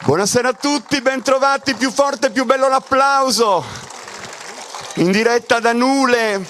Buonasera a tutti, bentrovati, più forte e più bello l'applauso. In diretta da Nule,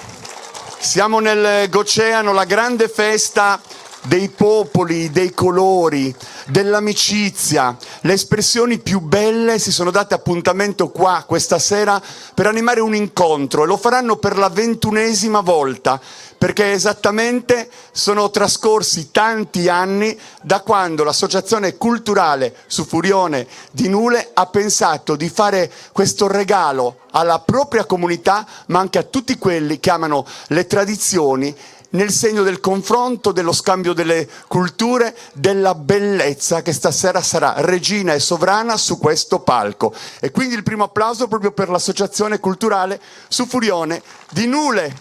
siamo nel Goceano, la grande festa dei popoli, dei colori, dell'amicizia. Le espressioni più belle si sono date appuntamento qua questa sera per animare un incontro e lo faranno per la 21ª volta, perché esattamente sono trascorsi tanti anni da quando l'Associazione Culturale Sufurione di Nule ha pensato di fare questo regalo alla propria comunità, ma anche a tutti quelli che amano le tradizioni, nel segno del confronto, dello scambio delle culture, della bellezza che stasera sarà regina e sovrana su questo palco. E quindi il primo applauso proprio per l'Associazione Culturale Sufurione di Nule.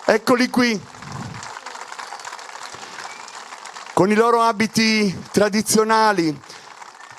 Eccoli qui, con i loro abiti tradizionali,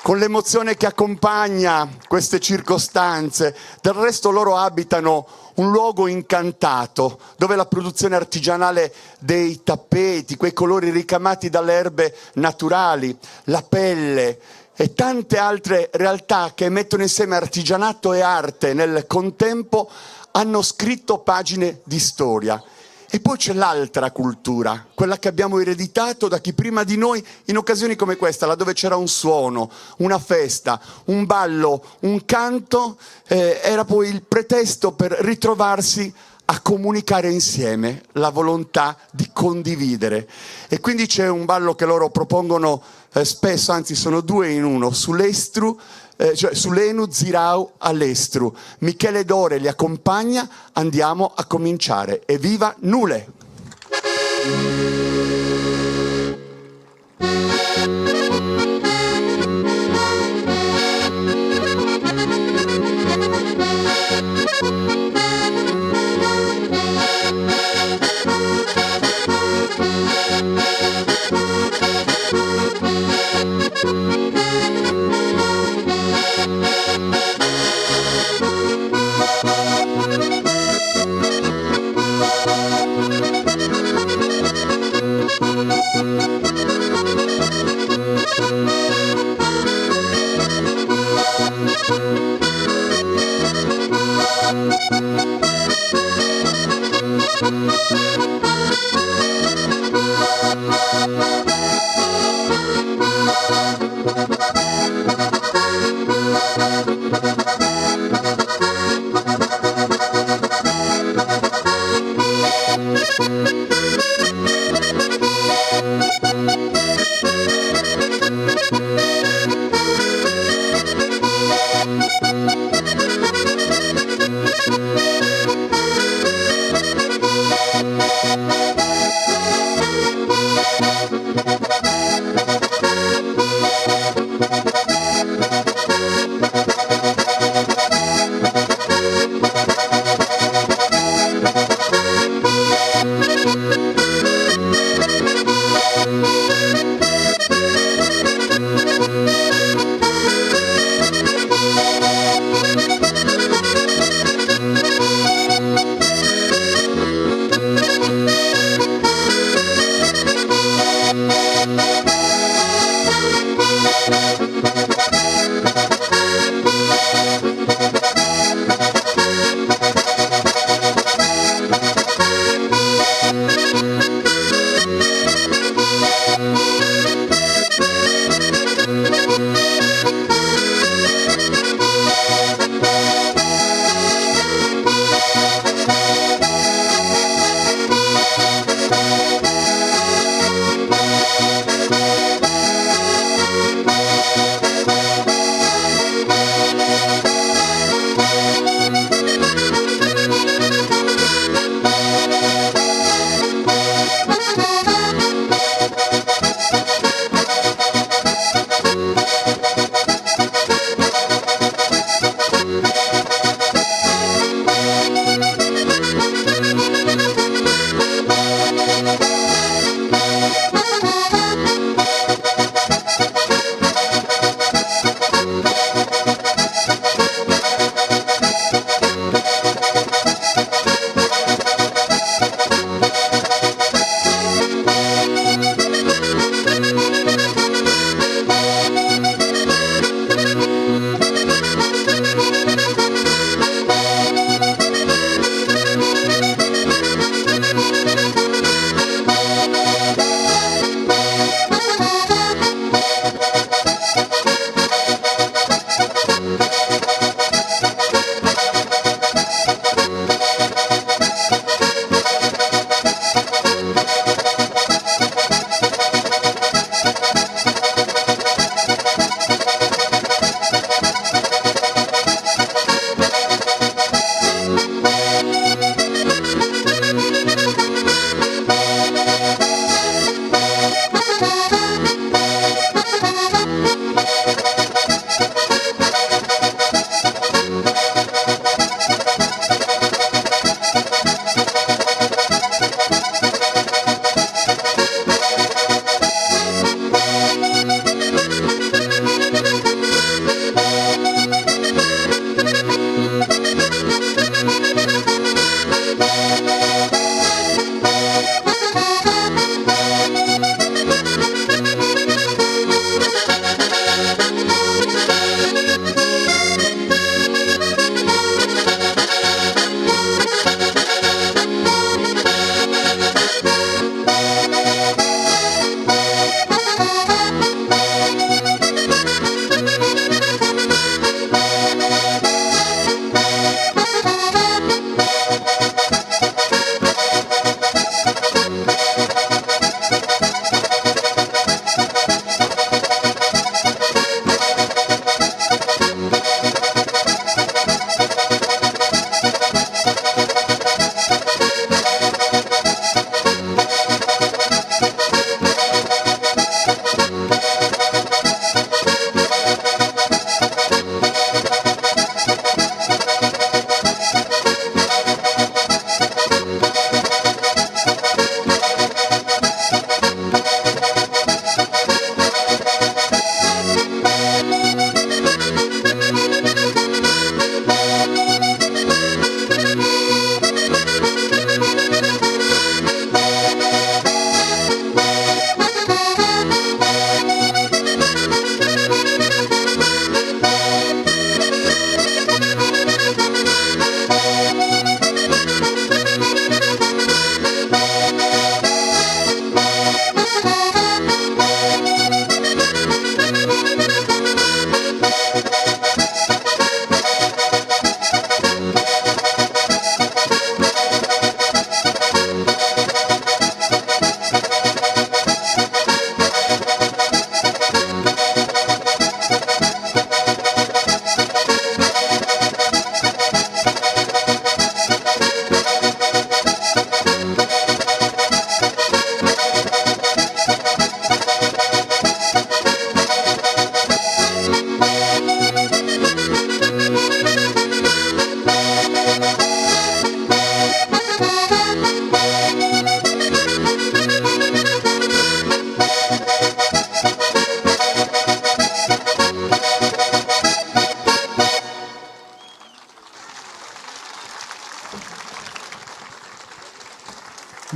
con l'emozione che accompagna queste circostanze. Del resto loro abitano un luogo incantato, dove la produzione artigianale dei tappeti, quei colori ricamati dalle erbe naturali, la pelle e tante altre realtà che mettono insieme artigianato e arte nel contempo, hanno scritto pagine di storia. E poi c'è l'altra cultura, quella che abbiamo ereditato da chi prima di noi, in occasioni come questa, laddove c'era un suono, una festa, un ballo, un canto, era poi il pretesto per ritrovarsi a comunicare insieme la volontà di condividere. E quindi c'è un ballo che loro propongono spesso, anzi sono due in uno, sull'estru, cioè sull'Enu Zirau all'estru. Michele Dore li accompagna, andiamo a cominciare. Evviva Nule!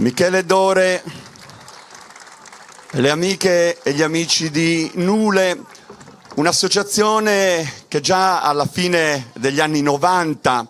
Michele Dore, le amiche e gli amici di Nule, un'associazione che già alla fine degli anni 90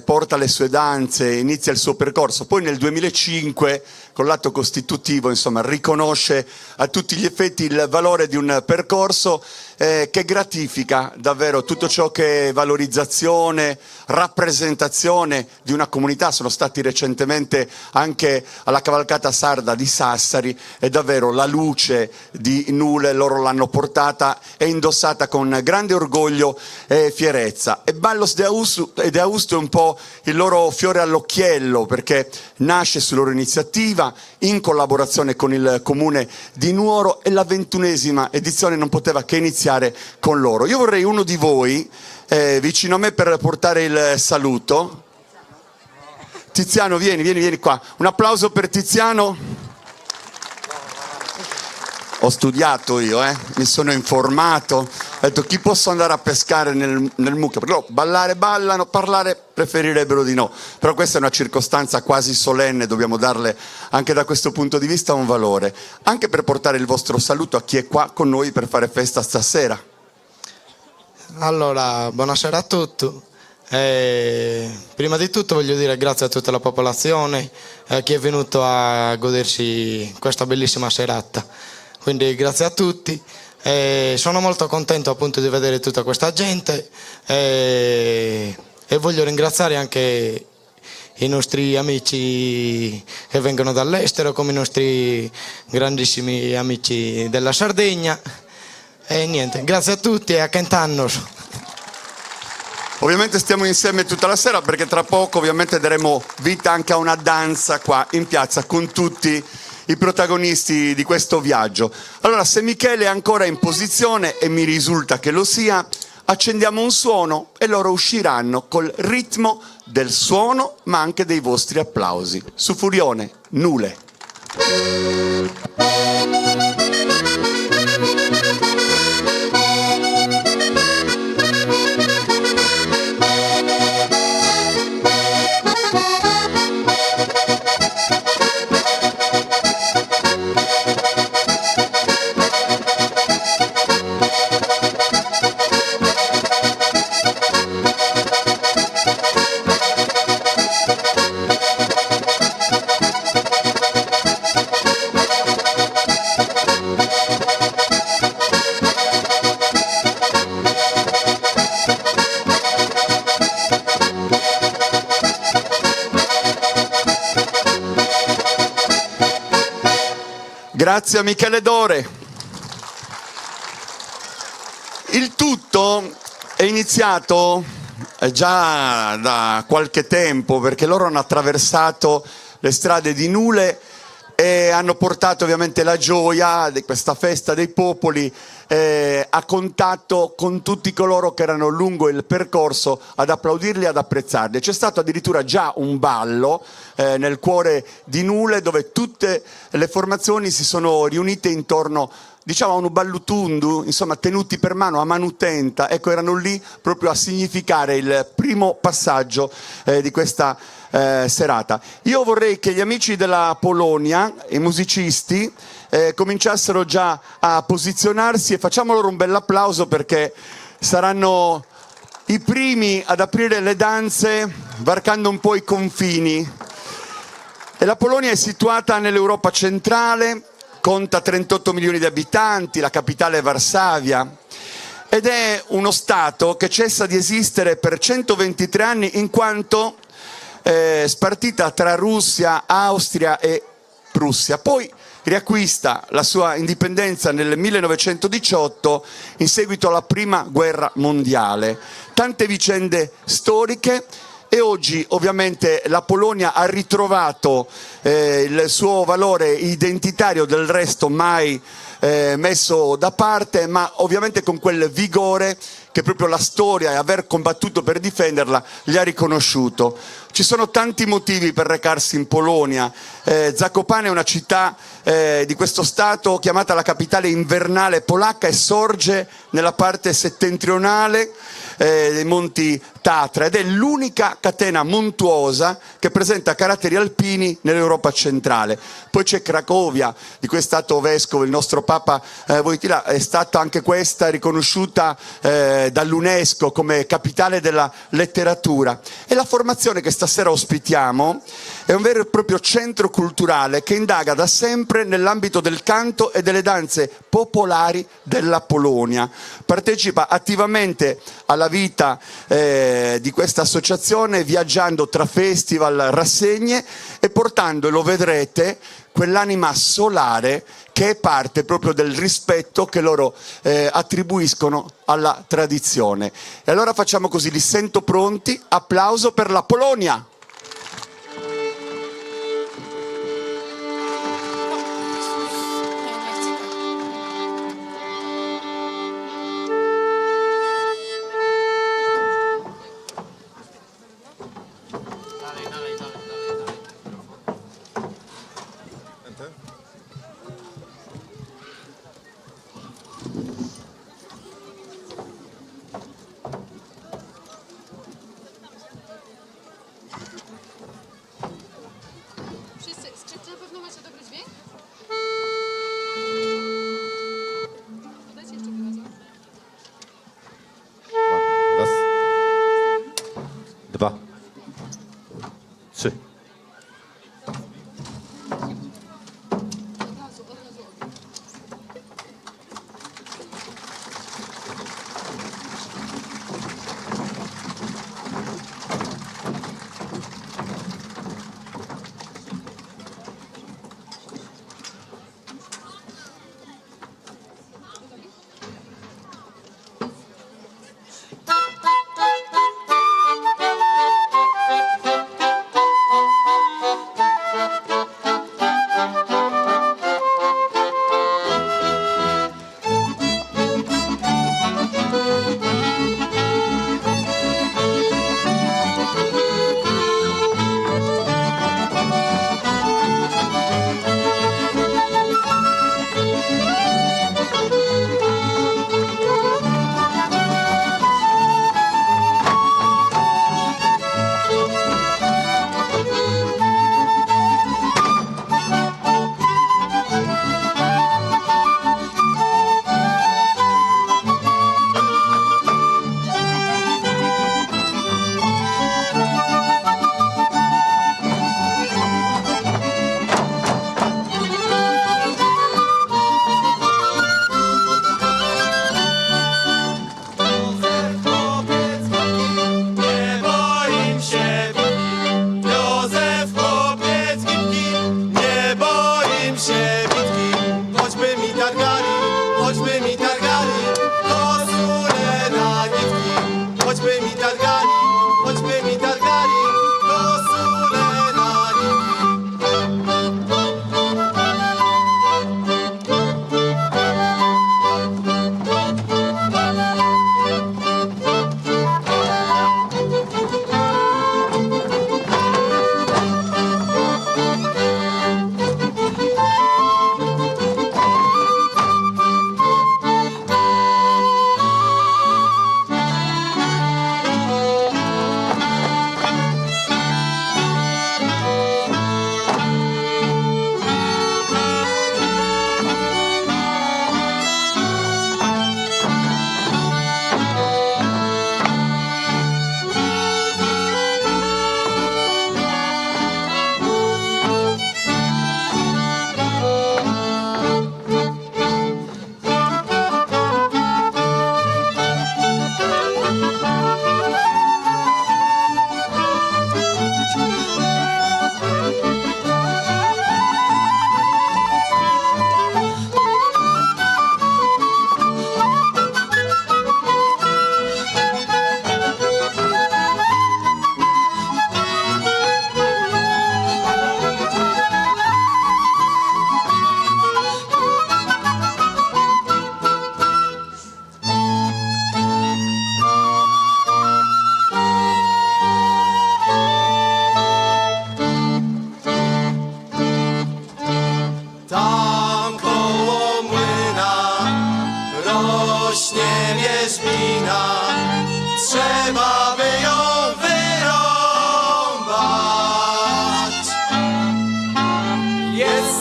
porta le sue danze, inizia il suo percorso, poi nel 2005 con l'atto costitutivo insomma riconosce a tutti gli effetti il valore di un percorso che gratifica davvero tutto ciò che è valorizzazione, rappresentazione di una comunità. Sono stati recentemente anche alla cavalcata sarda di Sassari e davvero la luce di Nule loro l'hanno portata e indossata con grande orgoglio e fierezza. E Ballos de Austo è un po' il loro fiore all'occhiello, perché nasce su loro iniziativa in collaborazione con il comune di Nuoro e la 21esima edizione non poteva che iniziare con loro. Io vorrei uno di voi vicino a me per portare il saluto. Tiziano, vieni qua. Un applauso per Tiziano. Ho studiato io, mi sono informato, ho detto chi posso andare a pescare nel mucchio, perché loro ballare ballano, parlare preferirebbero di no, però questa è una circostanza quasi solenne, dobbiamo darle anche da questo punto di vista un valore, anche per portare il vostro saluto a chi è qua con noi per fare festa stasera. Allora, buonasera a tutti. Prima di tutto voglio dire grazie a tutta la popolazione che è venuto a godersi questa bellissima serata. Quindi grazie a tutti, sono molto contento appunto di vedere tutta questa gente e voglio ringraziare anche i nostri amici che vengono dall'estero, come i nostri grandissimi amici della Sardegna. E niente, grazie a tutti e a Kentannos. Ovviamente stiamo insieme tutta la sera perché tra poco ovviamente daremo vita anche a una danza qua in piazza con tutti i protagonisti di questo viaggio. Allora, se Michele è ancora in posizione, e mi risulta che lo sia, accendiamo un suono e loro usciranno col ritmo del suono, ma anche dei vostri applausi. Su Furione, Nule. Grazie a Michele Dore. Il tutto è iniziato già da qualche tempo perché loro hanno attraversato le strade di Nule e hanno portato ovviamente la gioia di questa festa dei popoli a contatto con tutti coloro che erano lungo il percorso ad applaudirli e ad apprezzarli. C'è stato addirittura già un ballo nel cuore di Nule dove tutte le formazioni si sono riunite intorno, diciamo, a un ballutundu, insomma tenuti per mano a manutenta, ecco, erano lì proprio a significare il primo passaggio di questa serata. Io vorrei che gli amici della Polonia, i musicisti, cominciassero già a posizionarsi e facciamo loro un bel applauso perché saranno i primi ad aprire le danze varcando un po' i confini. E la Polonia è situata nell'Europa centrale, conta 38 milioni di abitanti, la capitale è Varsavia ed è uno stato che cessa di esistere per 123 anni in quanto spartita tra Russia, Austria e Prussia. Poi riacquista la sua indipendenza nel 1918 in seguito alla prima guerra mondiale. Tante vicende storiche e oggi ovviamente la Polonia ha ritrovato il suo valore identitario, del resto mai messo da parte, ma ovviamente con quel vigore che proprio la storia e aver combattuto per difenderla gli ha riconosciuto. Ci sono tanti motivi per recarsi in Polonia. Zakopane è una città di questo stato chiamata la capitale invernale polacca e sorge nella parte settentrionale dei Monti Tatra ed è l'unica catena montuosa che presenta caratteri alpini nell'Europa centrale. Poi c'è Cracovia, di cui è stato vescovo il nostro Papa Wojtyla, è stata anche questa riconosciuta dall'UNESCO come capitale della letteratura. E la formazione che stasera ospitiamo è un vero e proprio centro culturale che indaga da sempre nell'ambito del canto e delle danze popolari della Polonia. Partecipa attivamente alla vita di questa associazione viaggiando tra festival, rassegne e portando, e lo vedrete, quell'anima solare che è parte proprio del rispetto che loro attribuiscono alla tradizione. E allora facciamo così, li sento pronti, applauso per la Polonia! Czy na pewno macie dobry dźwięk? Dajcie jeszcze wyrazem. Raz, dwa, trzy.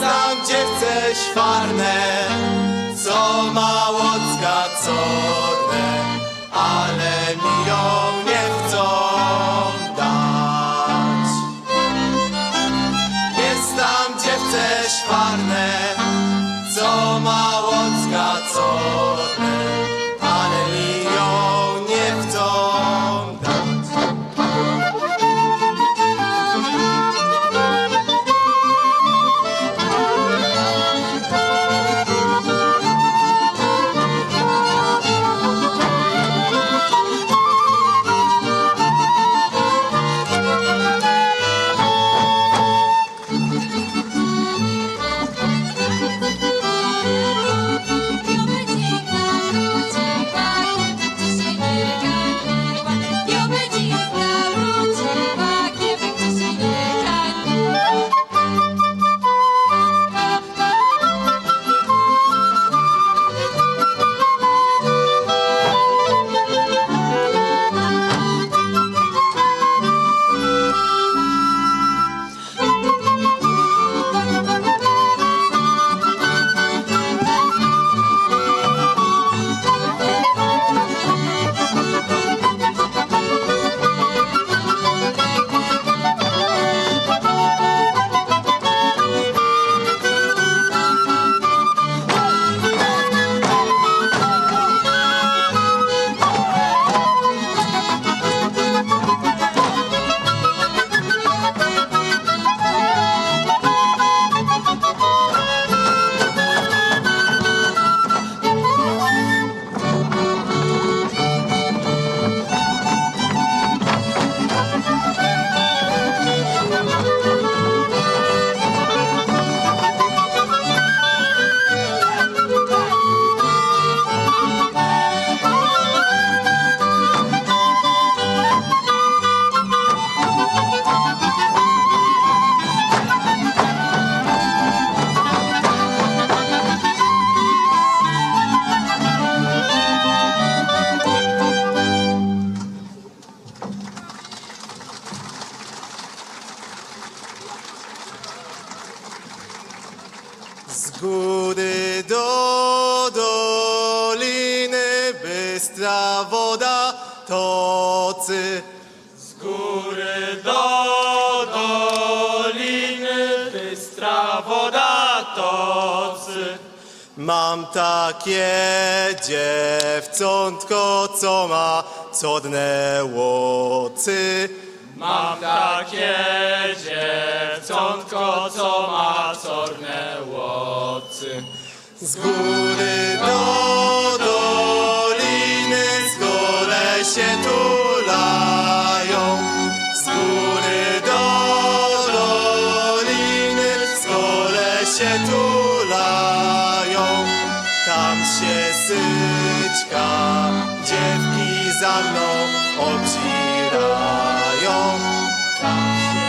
tam dziewczę szwarne, co ma łocka codne, ale mi ją nie chcą dać. Jest tam dziewczę szwarne, co ma łocka codne, ale mi ją nie chcą dać. Z góry do doliny bystra woda tocy. Z góry do doliny bystra woda tocy. Mam takie dziewczątko, co ma cudne łocy. Mam takie dziewczątko, co ma czarne łocy. Z góry do doliny z gole się tulają. Z góry do doliny z gole się tulają. Tam się syczka, dziewki za mną obzirają. Tam się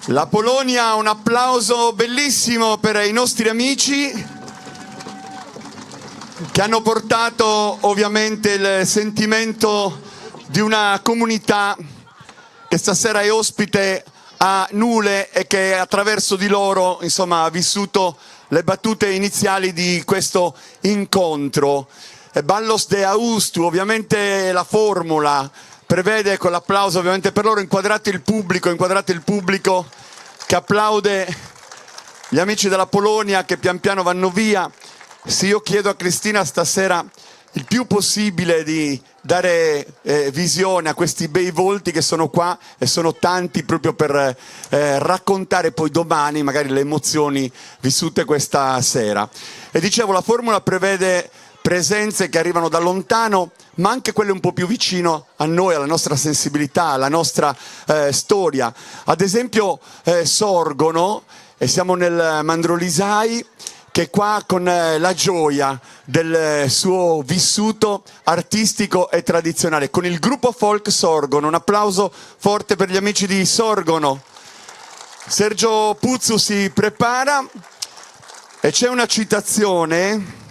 La Polonia, un applauso bellissimo per i nostri amici che hanno portato ovviamente il sentimento di una comunità che stasera è ospite a Nule e che attraverso di loro, insomma, ha vissuto le battute iniziali di questo incontro. Ballos de Austu, ovviamente la formula prevede, con l'applauso ovviamente per loro, inquadrate il pubblico che applaude gli amici della Polonia che pian piano vanno via. Sì, io chiedo a Cristina stasera il più possibile di dare visione a questi bei volti che sono qua e sono tanti, proprio per raccontare poi domani magari le emozioni vissute questa sera. E dicevo, la formula prevede presenze che arrivano da lontano, ma anche quelle un po' più vicino a noi, alla nostra sensibilità, alla nostra storia. Ad esempio Sorgono, e siamo nel Mandrolisai, che qua con la gioia del suo vissuto artistico e tradizionale, con il gruppo folk Sorgono. Un applauso forte per gli amici di Sorgono. Sergio Puzzu si prepara e c'è una citazione.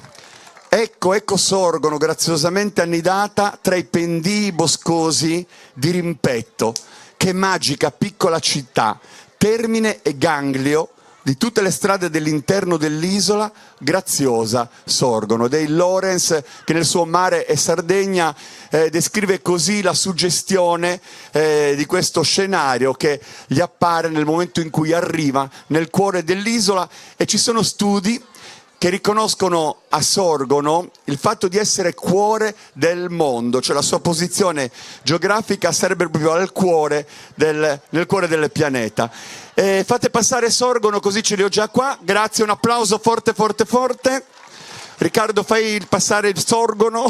Ecco Sorgono, graziosamente annidata tra i pendii boscosi di Rimpetto. Che magica piccola città, termine e ganglio di tutte le strade dell'interno dell'isola, graziosa Sorgono. Dei Lorenz, che nel suo Mare e Sardegna descrive così la suggestione di questo scenario che gli appare nel momento in cui arriva nel cuore dell'isola. E ci sono studi che riconoscono a Sorgono il fatto di essere cuore del mondo, cioè la sua posizione geografica sarebbe proprio nel cuore del pianeta. Fate passare Sorgono, così ce li ho già qua. Grazie, un applauso forte forte forte. Riccardo, fai passare il Sorgono.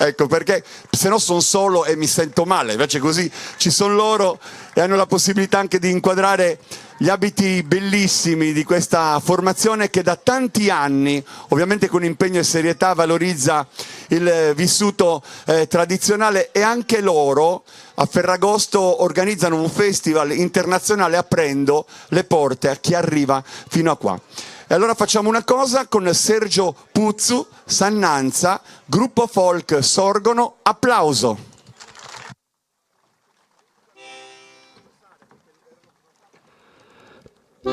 Ecco, perché se no sono solo e mi sento male, invece così ci sono loro e hanno la possibilità anche di inquadrare gli abiti bellissimi di questa formazione che da tanti anni, ovviamente con impegno e serietà, valorizza il vissuto tradizionale. E anche loro a Ferragosto organizzano un festival internazionale aprendo le porte a chi arriva fino a qua. E allora facciamo una cosa con Sergio Puzzu, Sannanza, gruppo folk Sorgono, applauso. Mi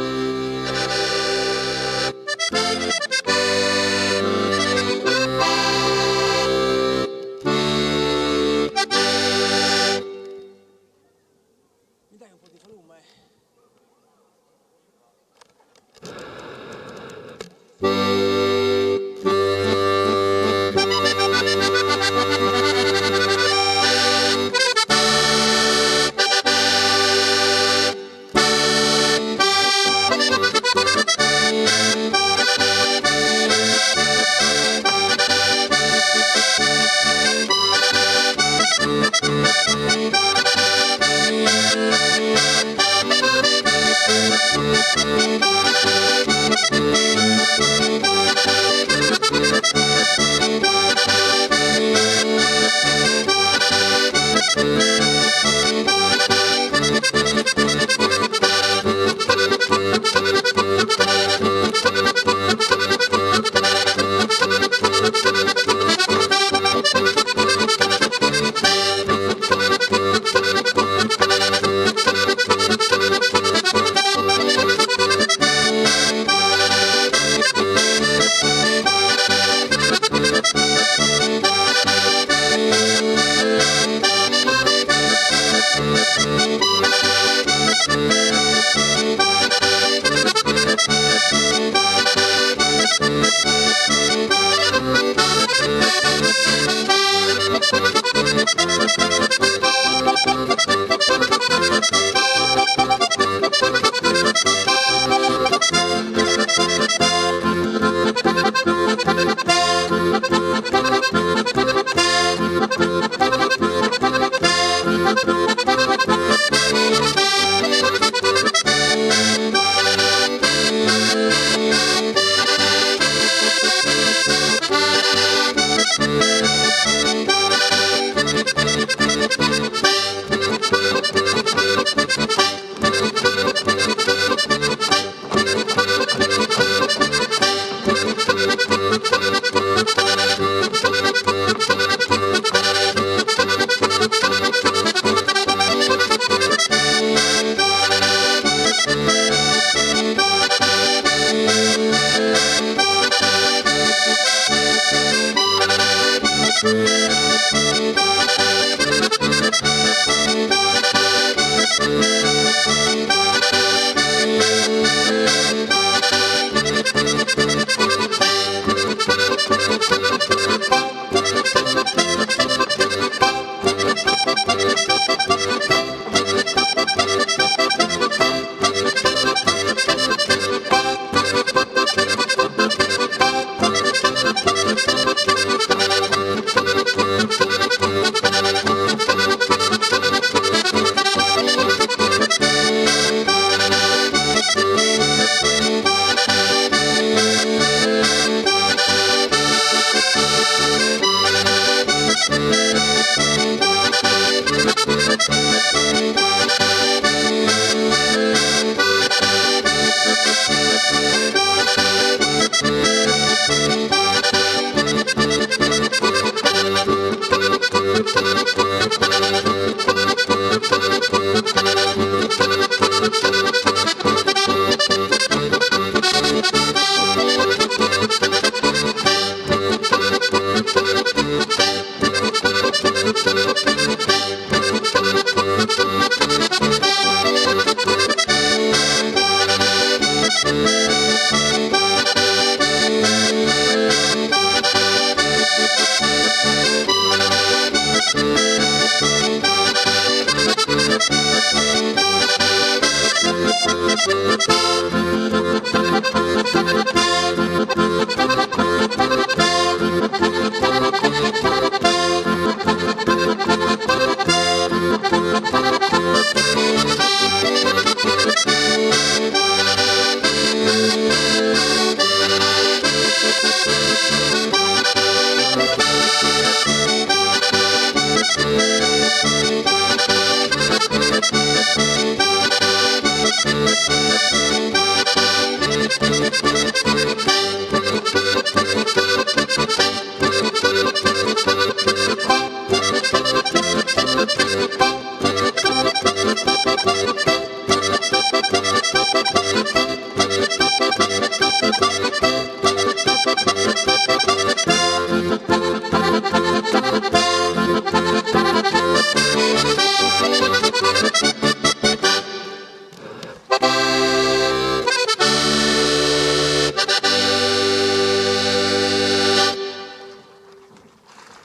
dai un po' di volume?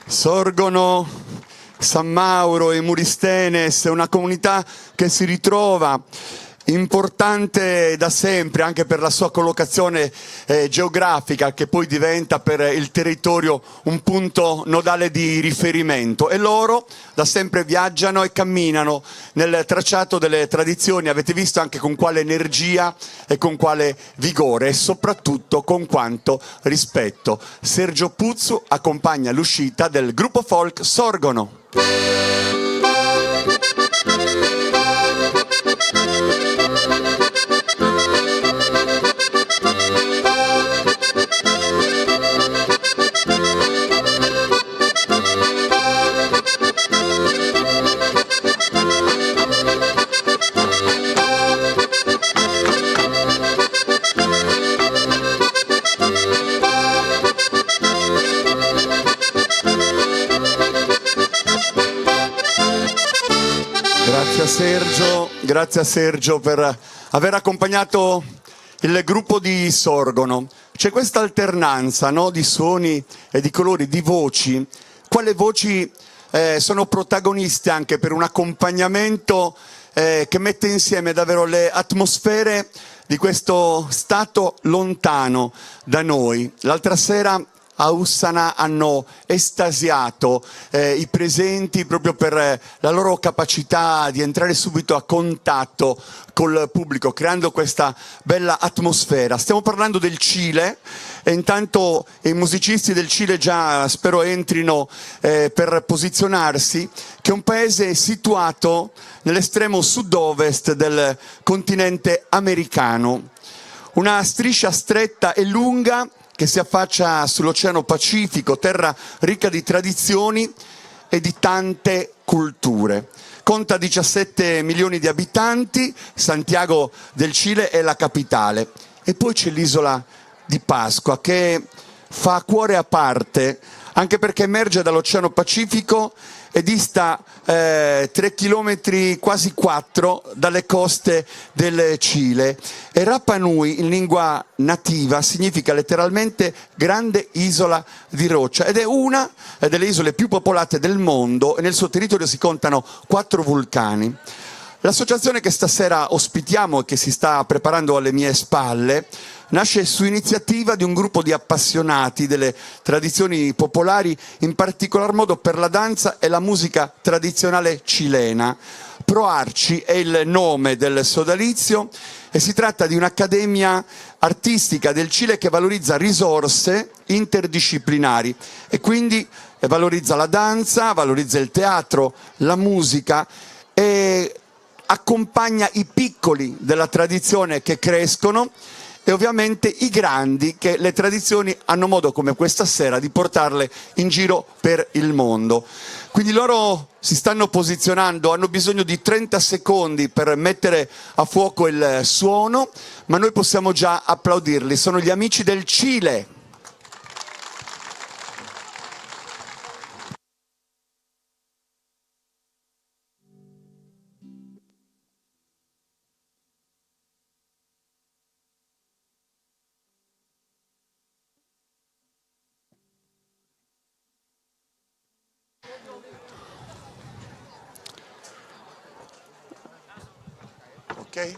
Sorgono, San Mauro e Muristenes, una comunità che si ritrova importante da sempre anche per la sua collocazione geografica, che poi diventa per il territorio un punto nodale di riferimento, e loro da sempre viaggiano e camminano nel tracciato delle tradizioni. Avete visto anche con quale energia e con quale vigore e soprattutto con quanto rispetto. Sergio Puzzu accompagna l'uscita del gruppo folk Sorgono. Grazie a Sergio per aver accompagnato il gruppo di Sorgono. C'è questa alternanza, no, di suoni e di colori, di voci. Quale voci sono protagoniste anche per un accompagnamento che mette insieme davvero le atmosfere di questo stato lontano da noi. L'altra sera a Ussana hanno estasiato i presenti proprio per la loro capacità di entrare subito a contatto col pubblico, creando questa bella atmosfera. Stiamo parlando del Cile e intanto i musicisti del Cile già spero entrino per posizionarsi, che è un paese situato nell'estremo sud-ovest del continente americano. Una striscia stretta e lunga che si affaccia sull'Oceano Pacifico, terra ricca di tradizioni e di tante culture. Conta 17 milioni di abitanti, Santiago del Cile è la capitale. E poi c'è l'isola di Pasqua che fa cuore a parte, anche perché emerge dall'Oceano Pacifico e dista 3 chilometri, quasi 4, dalle coste del Cile. E Rapa Nui, in lingua nativa, significa letteralmente grande isola di roccia ed è una delle isole più popolate del mondo e nel suo territorio si contano 4 vulcani. L'associazione che stasera ospitiamo e che si sta preparando alle mie spalle nasce su iniziativa di un gruppo di appassionati delle tradizioni popolari, in particolar modo per la danza e la musica tradizionale cilena. ProArci è il nome del sodalizio e si tratta di un'accademia artistica del Cile che valorizza risorse interdisciplinari e quindi valorizza la danza, valorizza il teatro, la musica e accompagna i piccoli della tradizione che crescono e ovviamente i grandi che le tradizioni hanno modo, come questa sera, di portarle in giro per il mondo. Quindi loro si stanno posizionando, hanno bisogno di 30 secondi per mettere a fuoco il suono, ma noi possiamo già applaudirli. Sono gli Amici del Cile. Ok?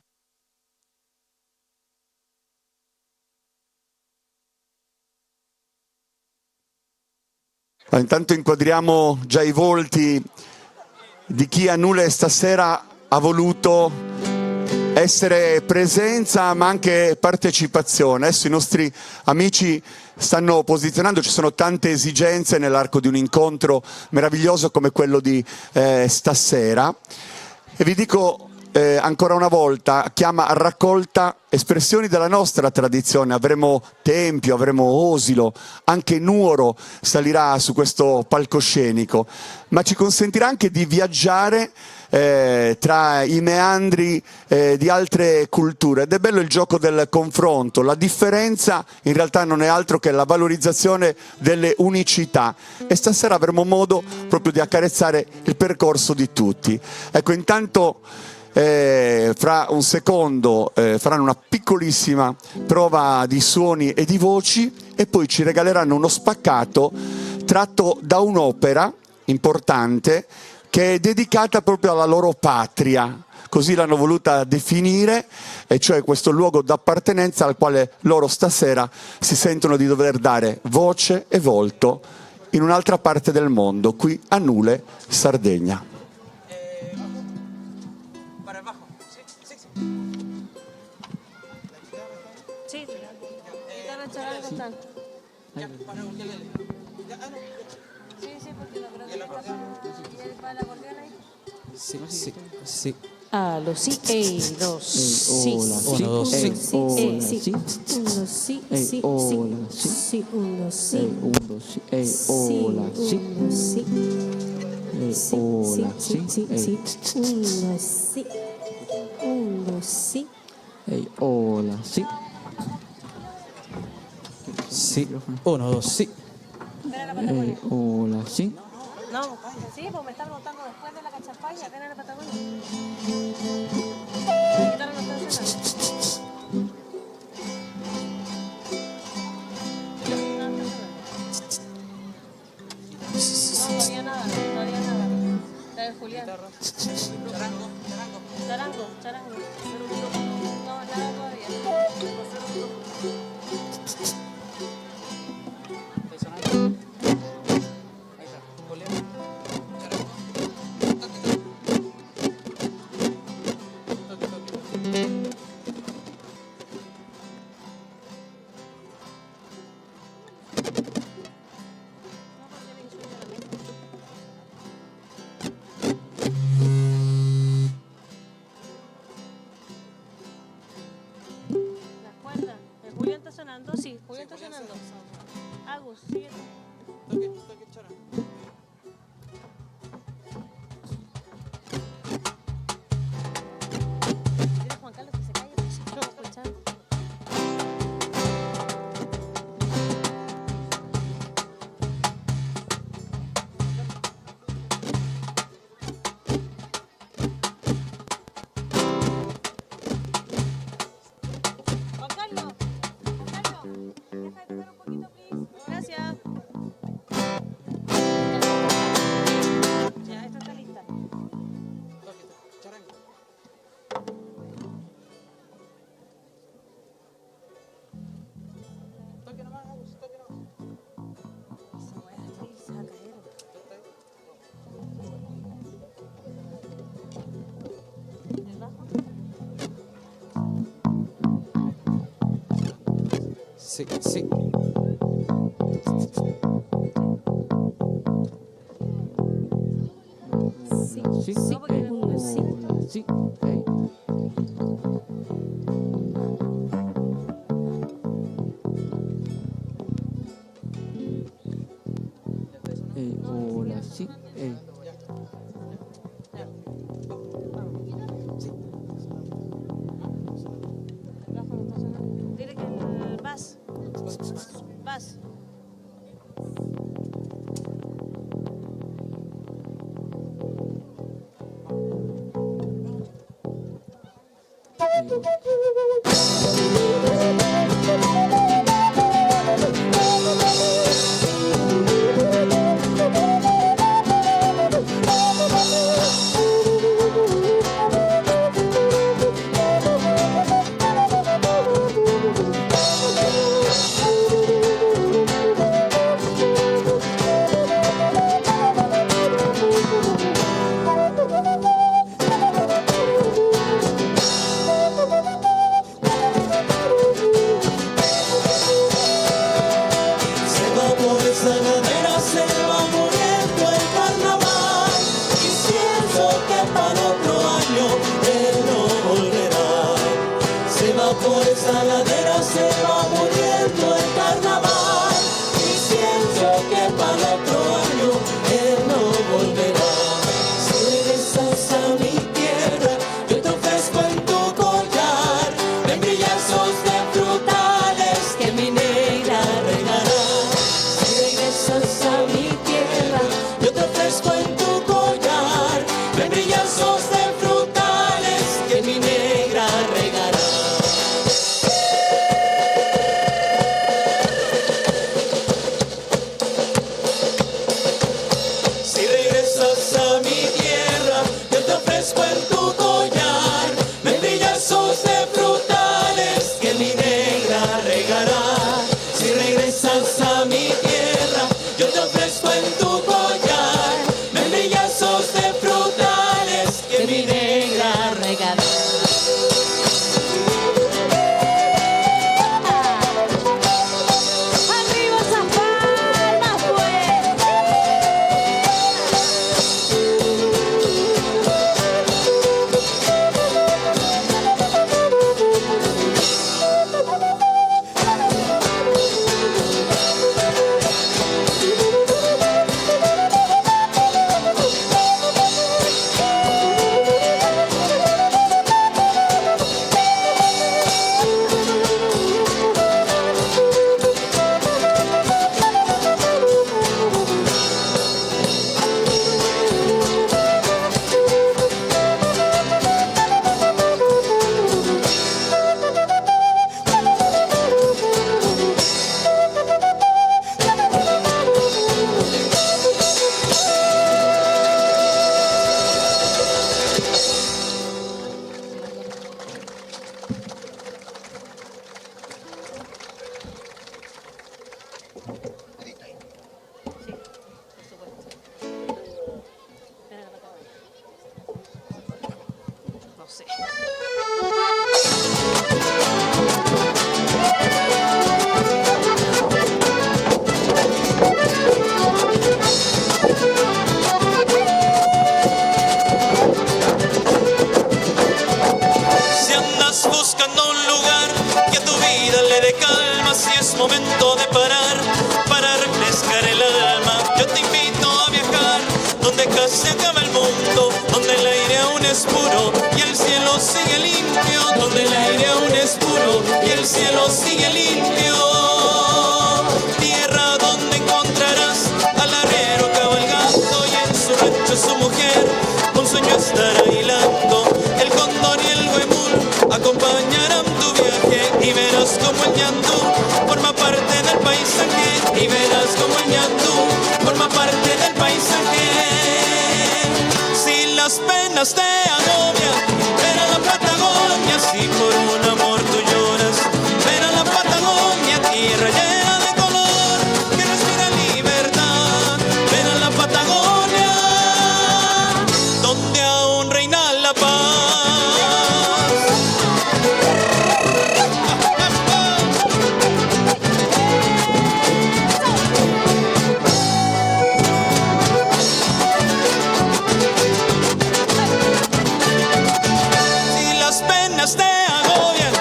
Intanto inquadriamo già i volti di chi a Nule stasera ha voluto essere presenza ma anche partecipazione. Adesso i nostri amici stanno posizionando, ci sono tante esigenze nell'arco di un incontro meraviglioso come quello di stasera e vi dico ancora una volta, chiama a raccolta espressioni della nostra tradizione. Avremo Tempio, avremo Osilo, anche Nuoro salirà su questo palcoscenico, ma ci consentirà anche di viaggiare tra i meandri di altre culture ed è bello il gioco del confronto. La differenza in realtà non è altro che la valorizzazione delle unicità e stasera avremo modo proprio di accarezzare il percorso di tutti. Ecco, intanto fra un secondo faranno una piccolissima prova di suoni e di voci e poi ci regaleranno uno spaccato tratto da un'opera importante che è dedicata proprio alla loro patria, così l'hanno voluta definire, e cioè questo luogo d'appartenenza al quale loro stasera si sentono di dover dare voce e volto in un'altra parte del mondo, qui a Nule, Sardegna. Sí, guitarra charango tanto. Sí, sí, porque lo creo que está para el acordeón ahí. Sí, sí, sí. Allo sì, e do, sì, Uno, sì, sì, sì, uno, sì, sì, uno, sì, sì, uno, sì, sì, sì, uno, sì, uno, sì, sì, ola, sì, uno, sì, sì, ola, sì, sì, sì, sì, uno, sì, uno, sì. ola, sì. Sì, uno, sì. Ola, sì. No, sí, pues me están notando después de la cachapaya, acá en la Patagonia. La guitarra no está sonando. No, todavía nada, todavía nada. La de Julián. Charango, charango. No, nada todavía. Las cuerdas. El Julián está sigue. Dile a Juan Carlos que se calle, porque si no lo va a escuchar. Juan Carlos, deja de tocar un poquito, please. Gracias. Ya, esta está lista. Esa weá aquí se va a caer. ¿El bajo? Sí, sí. Sí, sí, porque le pongo el sí. Hola, sí. Ey. Ey, hola, sí. Ey. El bajo no está sonando. Dile que el vas. Vas. Se va por esa ladera, se va muriendo el carnaval. Y siento que para otro año él no volverá. Se va por esa ladera, se va muriendo el carnaval. Y siento que para otro año él no volverá. Si regresas a mi tierra, yo te ofrezco en tu collar membrillos de frutales que mi negra regará. Si regresas a mi tierra, yo te ofrezco en tu collar membrillos de frutales que mi negra regará. Si regresas a mi tierra, yo te ofrezco en tu collar membrillos de frutales que mi negra regará. Si regresas a mi tierra, yo te ofrezco en tu collar membrillos de frutales que mi negra regará. ¡Arriba esas palmas, pues! pasarela del alma. Yo te invito a viajar donde casi acaba el mundo, donde el aire aún es puro y el cielo sigue limpio, donde el aire aún es puro y el cielo sigue limpio. Tierra donde encontrarás al arriero cabalgando y en su rancho su mujer un sueño estará hilando. El cóndor y el huemul acompañarán tu viaje y verás como el ñandú forma parte del paisaje, y verás como el ñandú forma parte del paisaje. Si las penas te agobian, ven a la Patagonia. Si por un amor tú lloras, ven a la Patagonia, tierra llena de color que respira libertad. Ven a la Patagonia, donde aún reina la paz. Si las penas te agobian,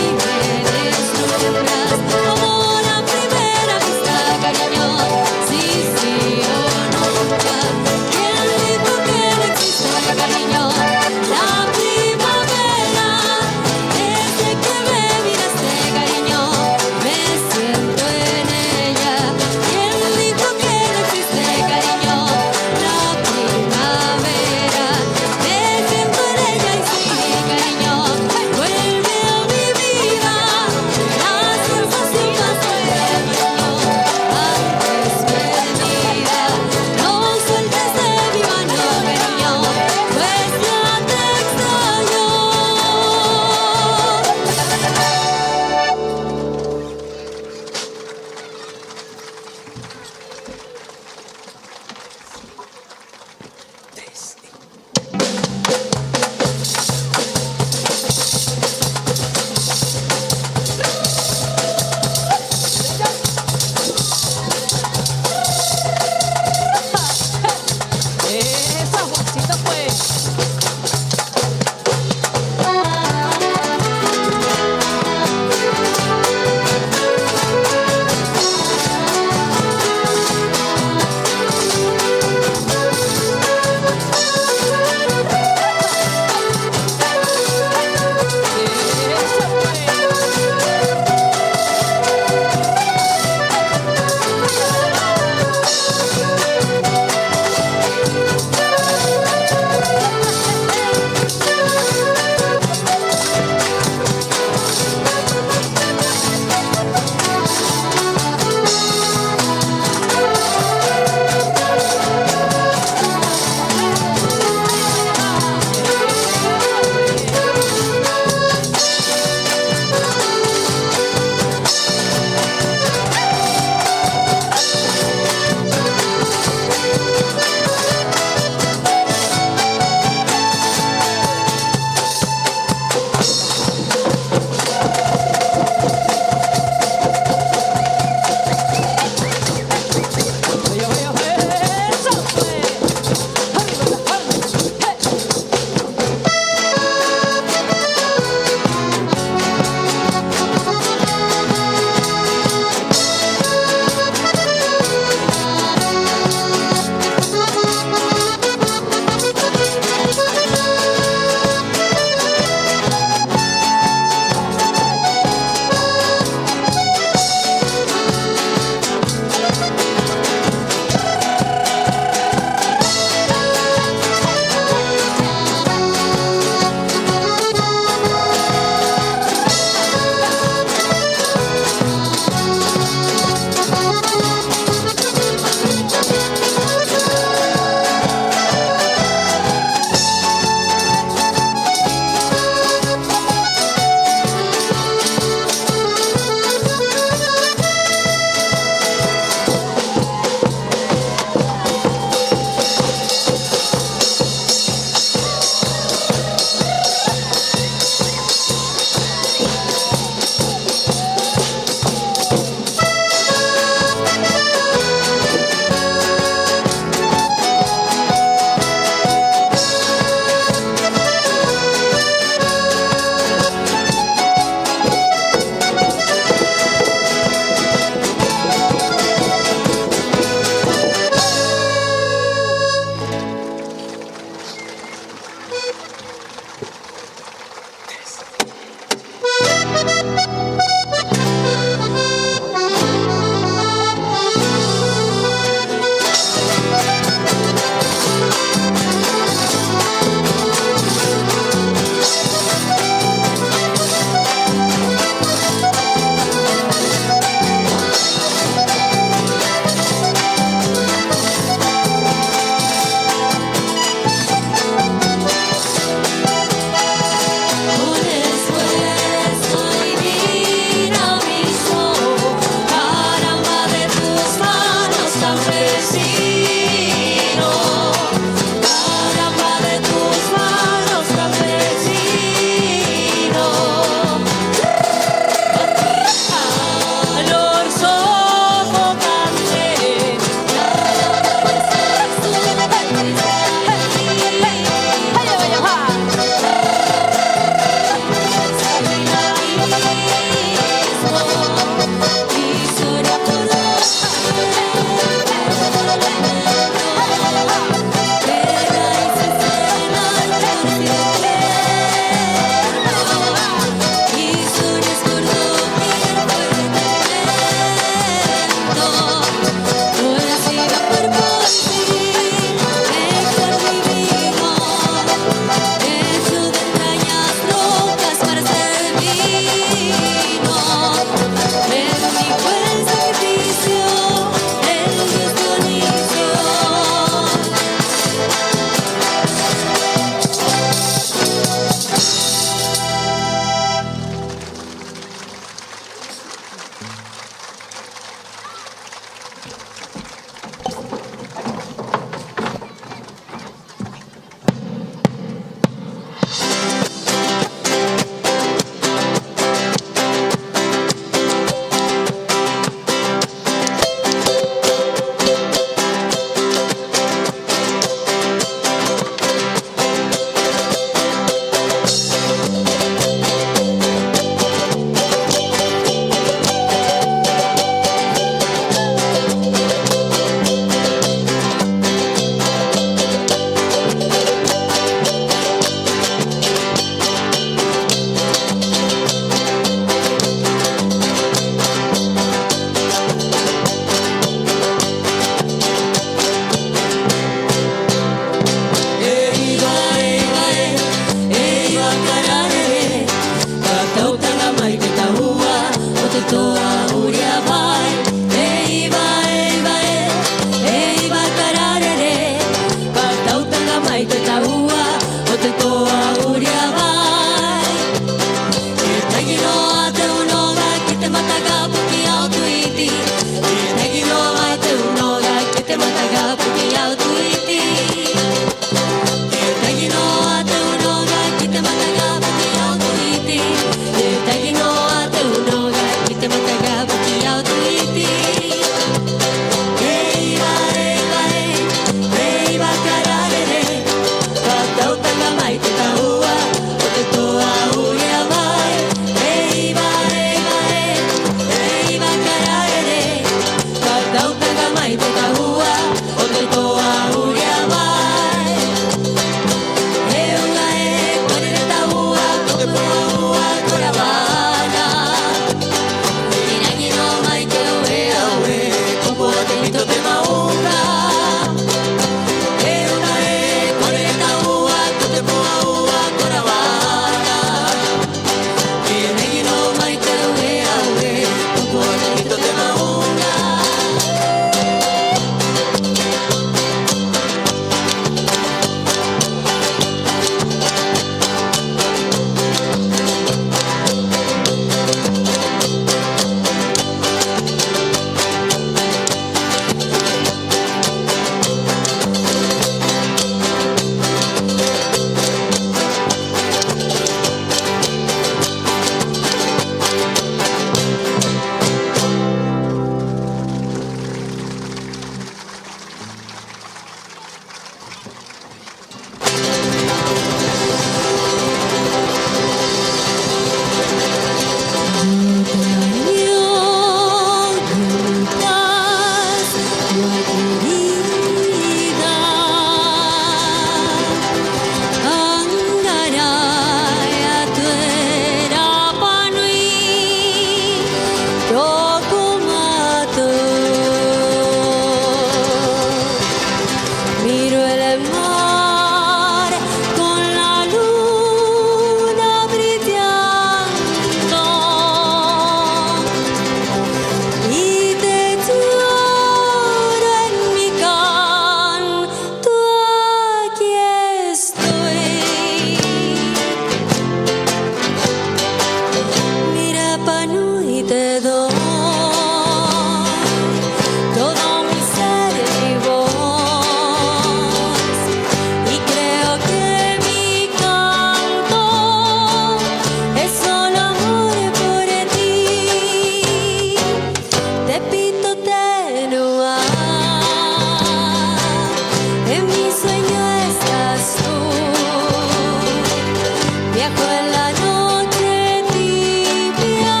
Viajo en la noche tibia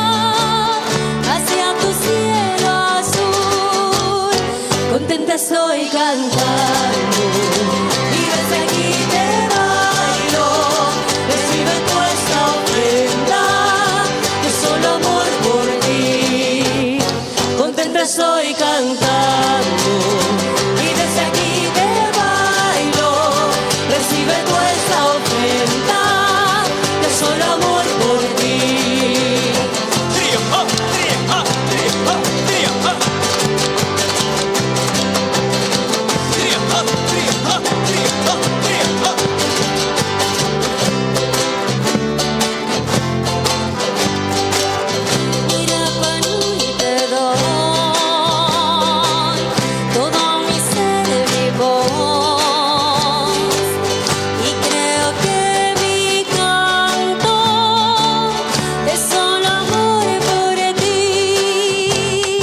hacia tu cielo azul. Contenta estoy cantando y desde aquí te bailo. Recibe tu esta ofrenda, que solo amor por ti. Contenta estoy cantando y desde aquí te bailo. Recibe tu esta ofrenda, que solo amor por ti. Mira, Panui, te doy todo mi ser, mi voz, y creo que mi canto es solo amor por ti.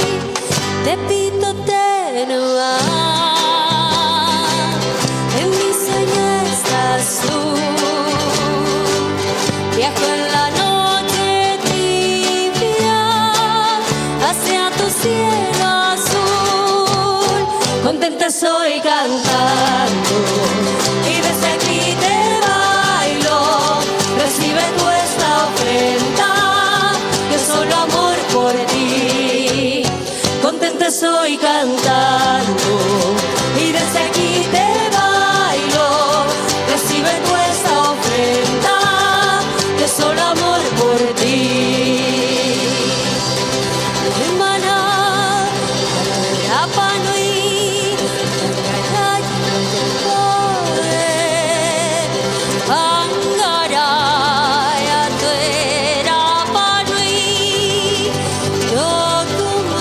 Te pido tenua, en mi sueño estás tú. Viajo en la noche tibia hacia tu cielo azul. Contenta estoy cantando y desde aquí te bailo. Recibe tu esta ofrenda, que solo amor por ti. Contenta estoy cantando y desde aquí te bailo. Recibe tu esta ofrenda, que solo amor por ti. Hermana, Rapanui, Angaraya, Rapanui, Yokumato.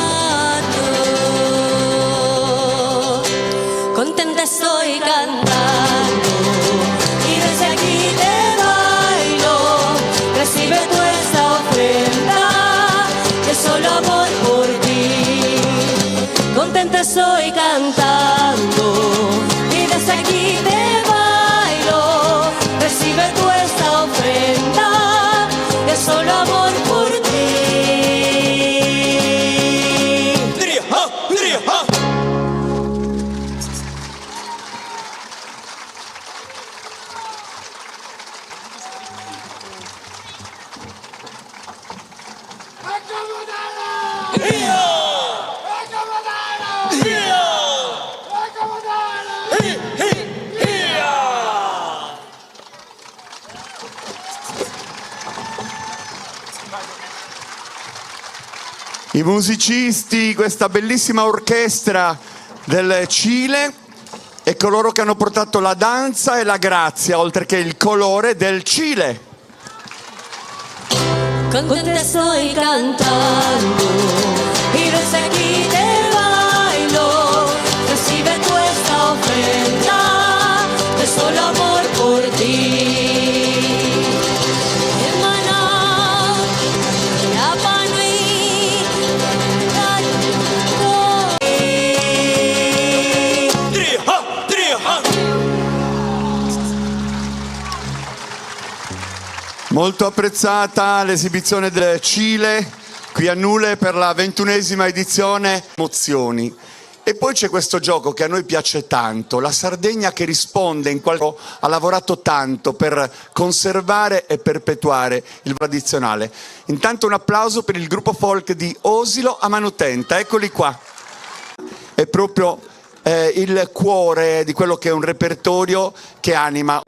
Contenta estoy cantando y desde aquí te bailo. Recibe tu esta ofrenda, que solo amor por ti. Contenta estoy cantando y desde aquí te bailo. Recibe tu esta ofrenda, que solo amor por ti. I musicisti, questa bellissima orchestra del Cile e coloro che hanno portato la danza e la grazia, oltre che il colore del Cile. Contenta estoy cantando y desde aquí te bailo. Recibe tu esta ofrenda, que solo amor por ti. Hermana, Rapanui, Molto apprezzata l'esibizione del Cile qui a Nule per la 21esima edizione Emozioni. E poi c'è questo gioco che a noi piace tanto, la Sardegna che risponde in qualche modo, ha lavorato tanto per conservare e perpetuare il tradizionale. Intanto un applauso per il gruppo folk di Osilo a Manutenta, eccoli qua. È proprio il cuore di quello che è un repertorio che anima.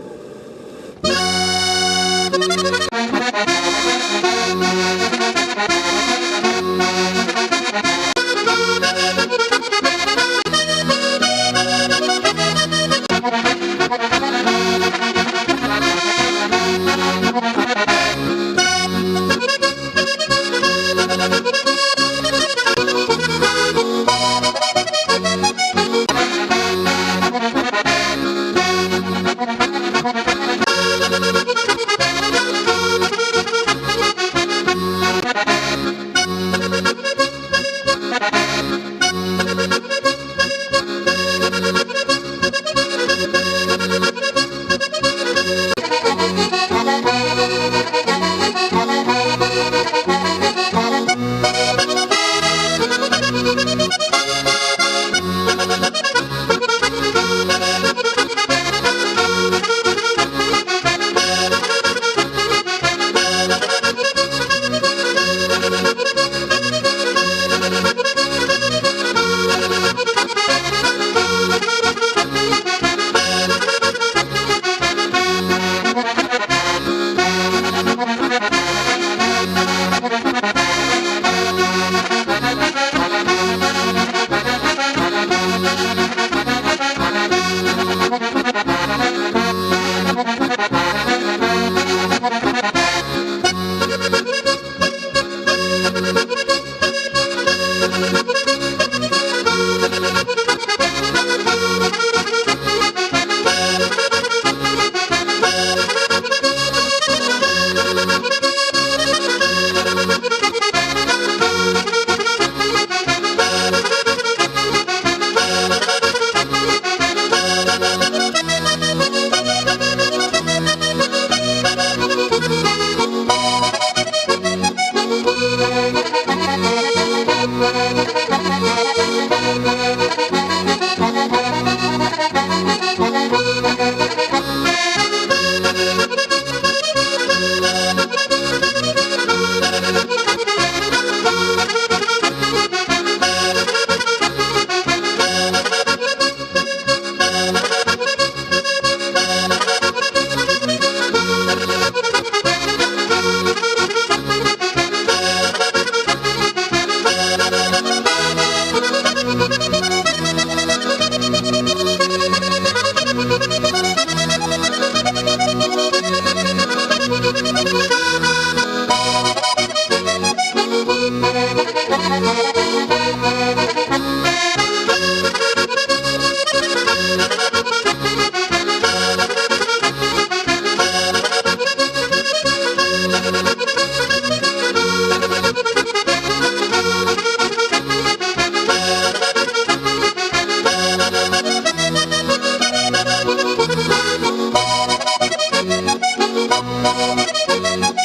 Thank you.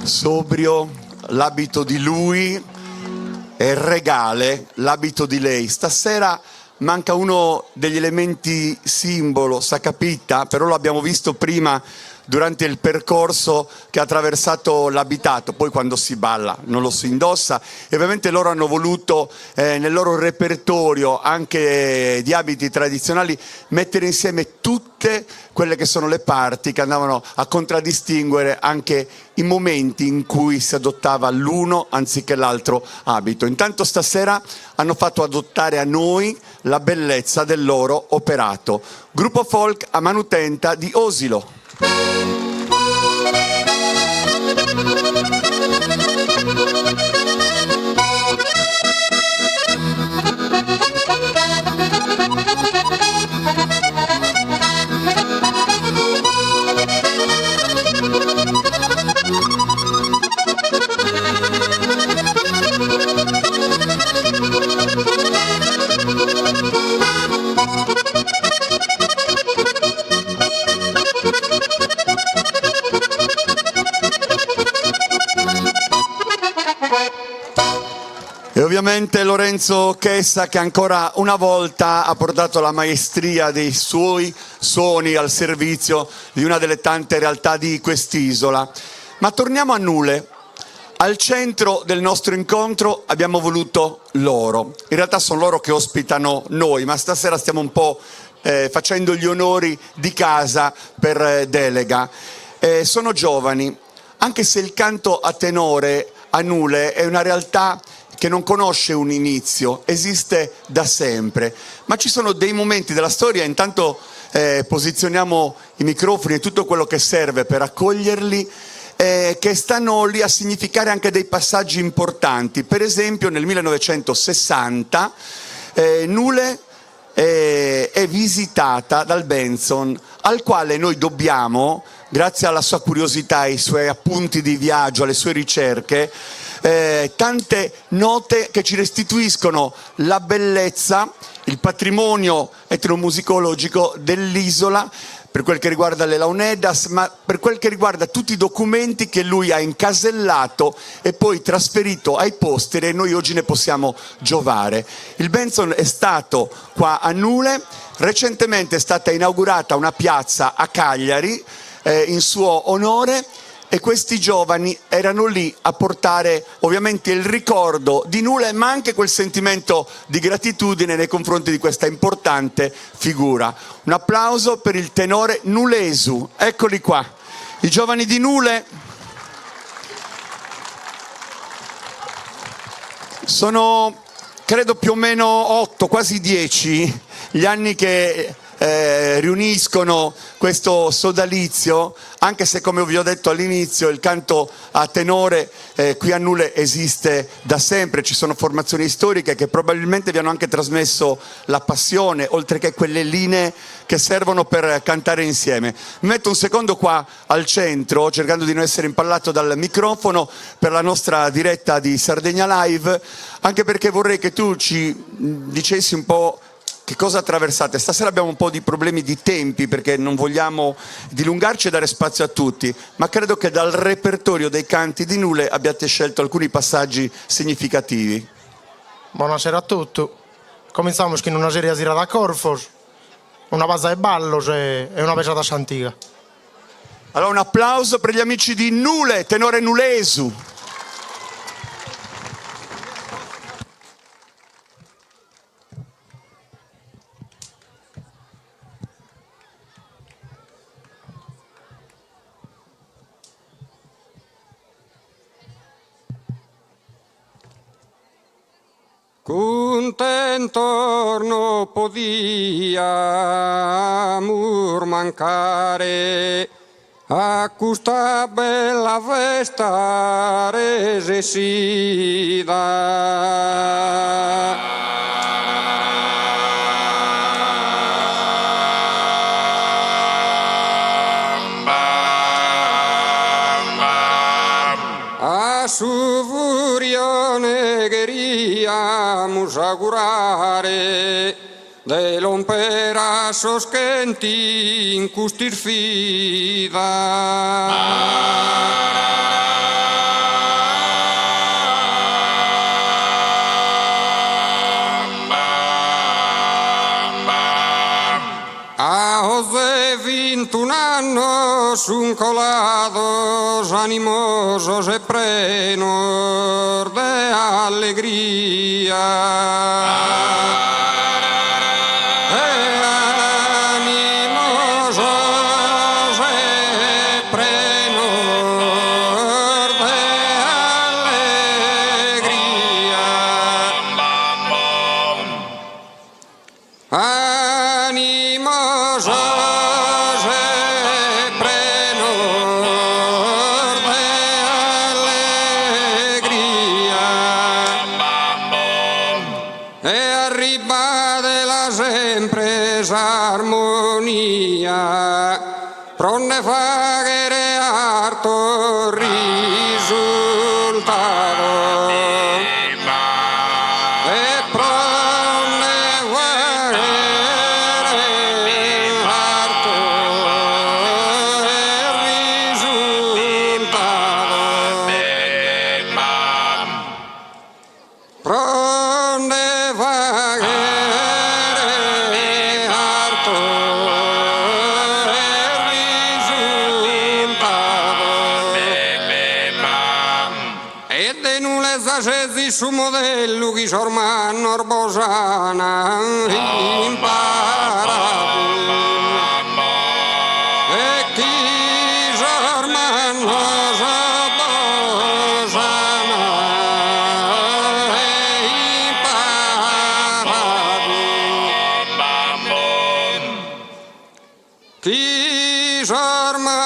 Sobrio l'abito di lui e regale l'abito di lei. Stasera manca uno degli elementi simbolo, s'ha capita, però l'abbiamo visto prima durante il percorso che ha attraversato l'abitato, poi quando si balla non lo si indossa, e ovviamente loro hanno voluto nel loro repertorio anche di abiti tradizionali mettere insieme tutte quelle che sono le parti che andavano a contraddistinguere anche i momenti in cui si adottava l'uno anziché l'altro abito. Intanto stasera hanno fatto adottare a noi la bellezza del loro operato. Gruppo folk a Manutenta di Osilo. E ovviamente Lorenzo Chessa, che ancora una volta ha portato la maestria dei suoi suoni al servizio di una delle tante realtà di quest'isola. Ma torniamo a Nule. Al centro del nostro incontro abbiamo voluto loro. In realtà sono loro che ospitano noi, ma stasera stiamo un po' facendo gli onori di casa per delega. Sono giovani, anche se il canto a tenore a Nule è una realtà che non conosce un inizio, esiste da sempre, ma ci sono dei momenti della storia, intanto posizioniamo i microfoni e tutto quello che serve per accoglierli, che stanno lì a significare anche dei passaggi importanti. Per esempio nel 1960 Nule è visitata dal Benson, al quale noi dobbiamo, grazie alla sua curiosità, ai suoi appunti di viaggio, alle sue ricerche, tante note che ci restituiscono la bellezza, il patrimonio etnomusicologico dell'isola, per quel che riguarda le launedas, ma per quel che riguarda tutti i documenti che lui ha incasellato e poi trasferito ai posteri, e noi oggi ne possiamo giovare. Il Benson è stato qua a Nule, recentemente è stata inaugurata una piazza a Cagliari in suo onore, e questi giovani erano lì a portare ovviamente il ricordo di Nule, ma anche quel sentimento di gratitudine nei confronti di questa importante figura. Un applauso per il tenore nulesu, eccoli qua, i giovani di Nule. Sono, credo, più o meno 8, quasi 10 gli anni che riuniscono questo sodalizio, anche se, come vi ho detto all'inizio, il canto a tenore qui a Nule esiste da sempre. Ci sono formazioni storiche che probabilmente vi hanno anche trasmesso la passione, oltre che quelle linee che servono per cantare insieme. Mi metto un secondo qua al centro, cercando di non essere impallato dal microfono per la nostra diretta di Sardegna Live, anche perché vorrei che tu ci dicessi un po' che cosa attraversate. Stasera abbiamo un po' di problemi di tempi perché non vogliamo dilungarci e dare spazio a tutti, ma credo che dal repertorio dei canti di Nule abbiate scelto alcuni passaggi significativi. Buonasera a tutti. Cominciamo con una serie di Corfos, una base di ballos e una pesata antica. Allora un applauso per gli amici di Nule, tenore nulesu. Contento non podia mancare a questa bella festa resesida. A su furione queríamos augurare de l'ompera soschenti in custir fida. Hace 21 años un colados animosos e plenos de alegría. Pronne faghere harto risultato e pronne faghere harto risultato pronne faghere harto Scesi su modello che ormai Orbosana imparato e chi ormai Orbosana imparato chi ormai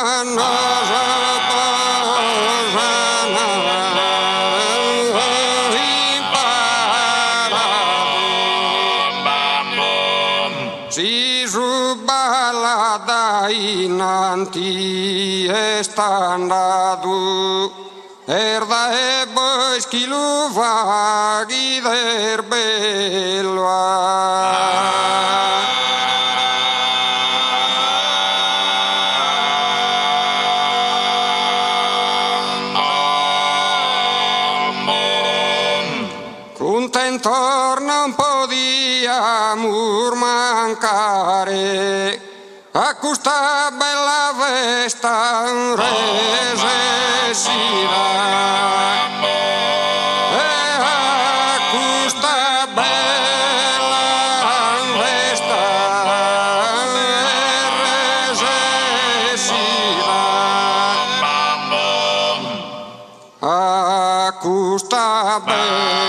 si subala dainanti e standadu erda e bois chi lu faghi der belva Contentorna un po' di amor mancare a questa bella festa resesida e a questa bella festa resesida a questa bella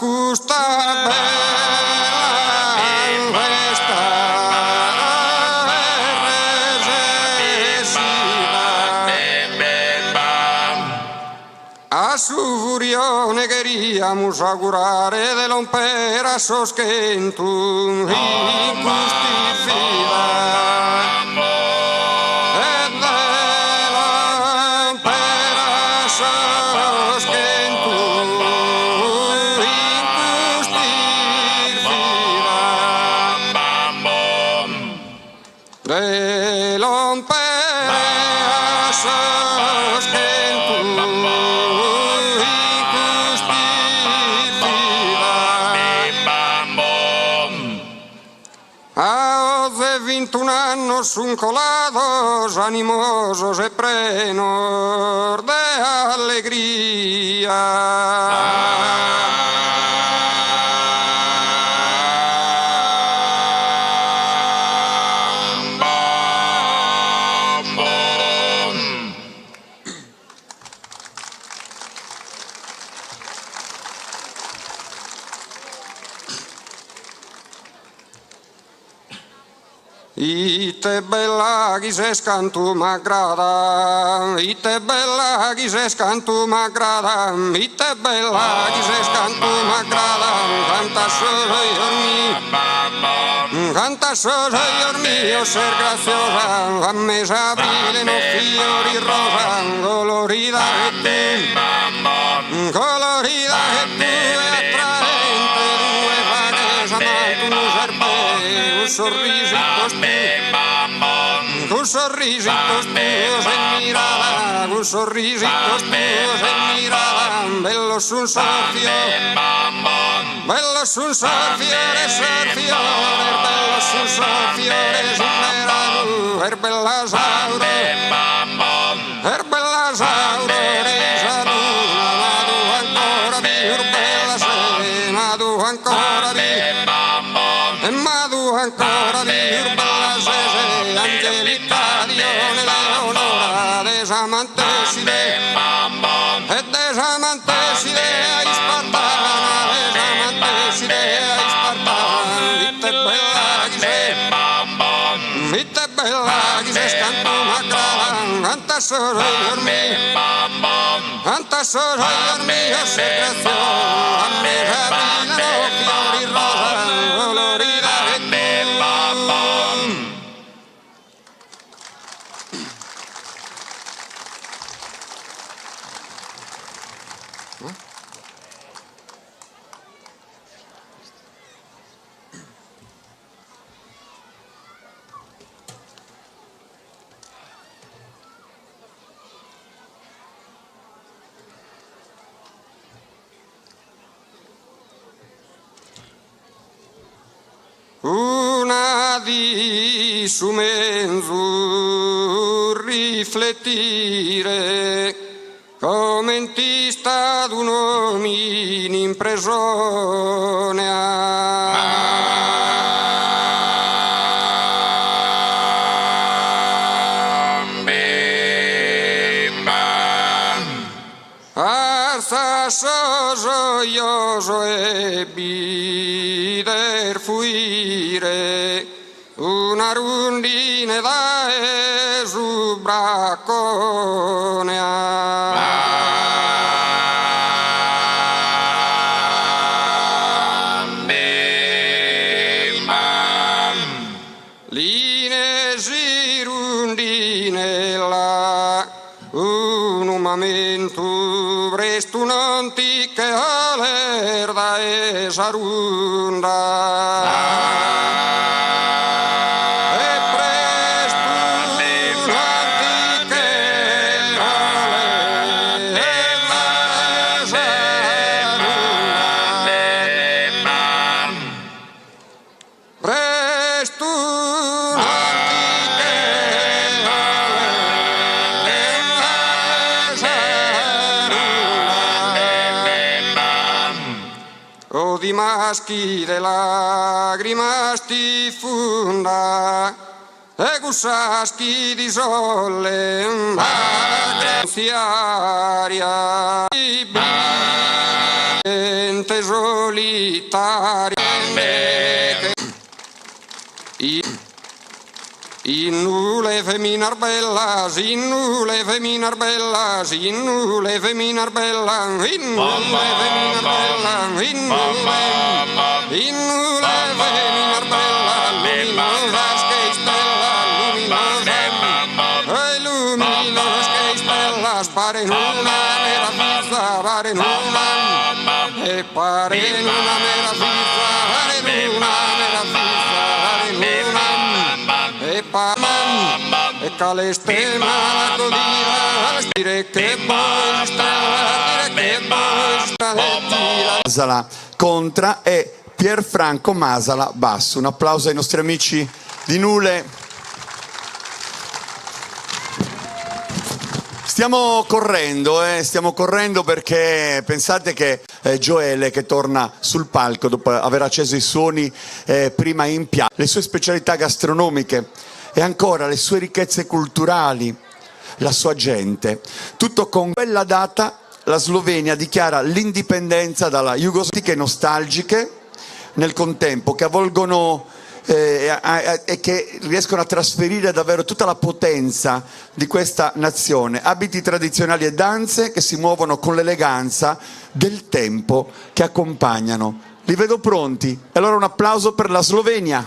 Custa bella festa resesida a su furione queríamos augurare de l'ompera soschentum in custifida de l'ompera soschentum in custifida a 21 años un colados animosos e plenos de alegría. Ite bella chi se scantu m'aggrada, ite bella chi se scantu m'aggrada, ite bella chi se scantu m'aggrada, canta solo io Canta sosa, Dios mío, ser graciosa, a mesa abrile no fiori rosa, colorida che tu, colorida che tu e attraente, due vaghesa, ma tu non serve, un sorrisito tu, un sorrisito tuo se mirada, un sorrisito tuo se mirada, bello sul soffio, bello sul soffiore, soffiore, bello sul soffiore, signerato, er bella sauro, risaluna, ma tu ancora di, er bella se, ma tu ancora di, ma tu ancora di, er bella se, Angelica, Dione, Leonora, desamanteside, e desamanteside, ai spartana, desamanteside, ai spartana, vite bella che sei, vite bella che sei, scanto macrala, canta solo Dios mío, canta solo Dios mío, se creció, a me abrilano fiori rosa, colorida che tu. Una di su menzu riflettire come in ti sta d'un uomo in prigione Arsa so gioioso e bider fuire una rundine da esubracone linesi rundine la un momento presto un'antica alerda e sarunda e presto un'antica alerda e sarunda presto di maschi de lacrimas ti funda e gussaschi di sole graziaria ente solitaria Innule feminar bellas, innule feminar bellas, innule feminar bellas, innule feminar bellas, innule feminar bellas, luminosas che stellas, luminosas che stellas, paren una mera fizza, paren una, e paren una mera fizza, paren una mera fizza, paren una. E paman e calestema la codina dire che poi sta Masala contra e Pierfranco Masala basso. Un applauso ai nostri amici di Nule. Stiamo correndo perché pensate che Gioele che torna sul palco dopo aver acceso i suoni prima in piazza, le sue specialità gastronomiche e ancora le sue ricchezze culturali, la sua gente. Tutto con quella data la Slovenia dichiara l'indipendenza dalla Jugoslavia nostalgiche nel contempo che avvolgono e che riescono a trasferire davvero tutta la potenza di questa nazione, abiti tradizionali e danze che si muovono con l'eleganza del tempo che accompagnano. Li vedo pronti, e allora un applauso per la Slovenia.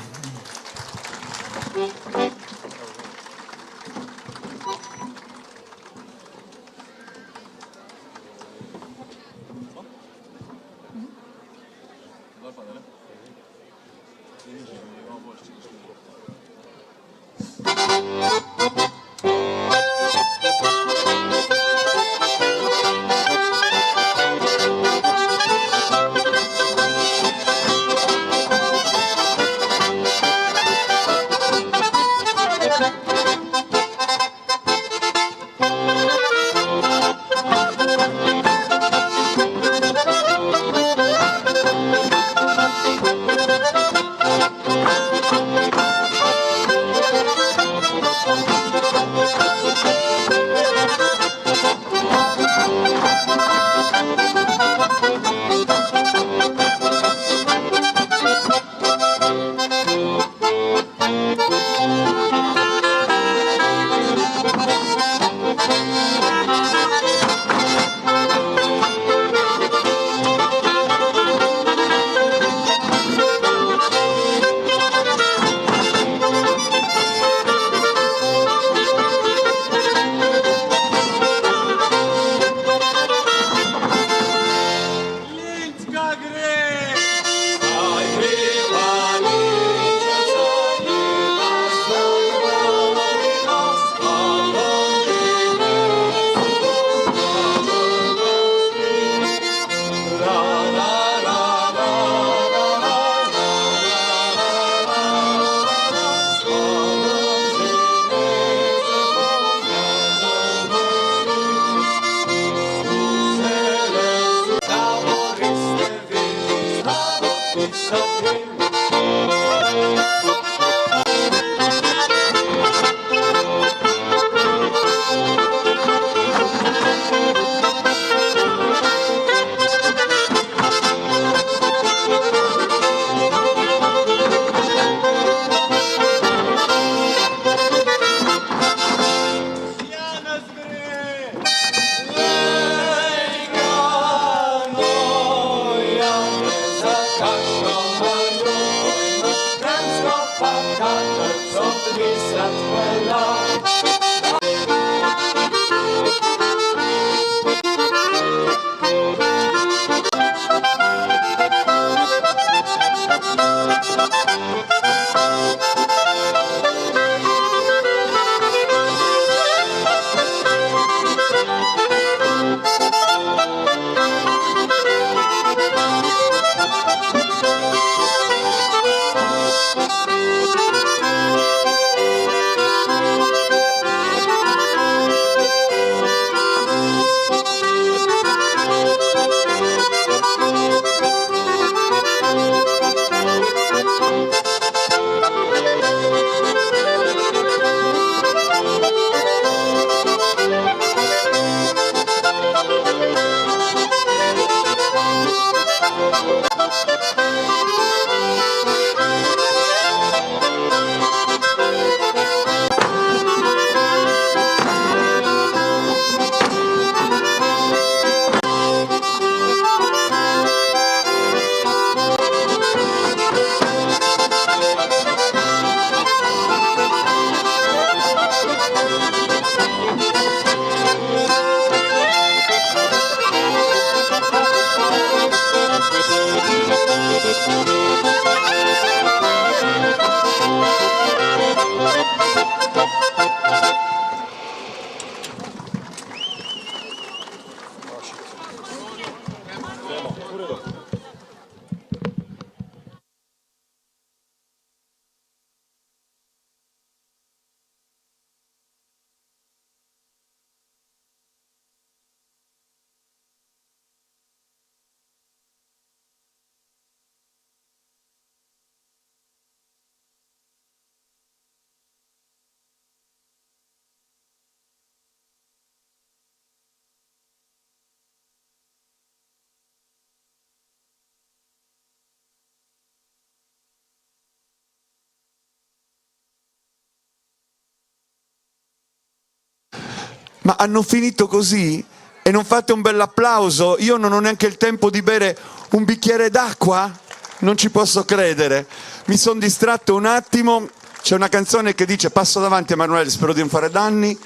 Ma hanno finito così? E non fate un bell'applauso? Io non ho neanche il tempo di bere un bicchiere d'acqua? Non ci posso credere. Mi sono distratto un attimo. C'è una canzone che dice, passo davanti Emanuele, spero di non fare danni,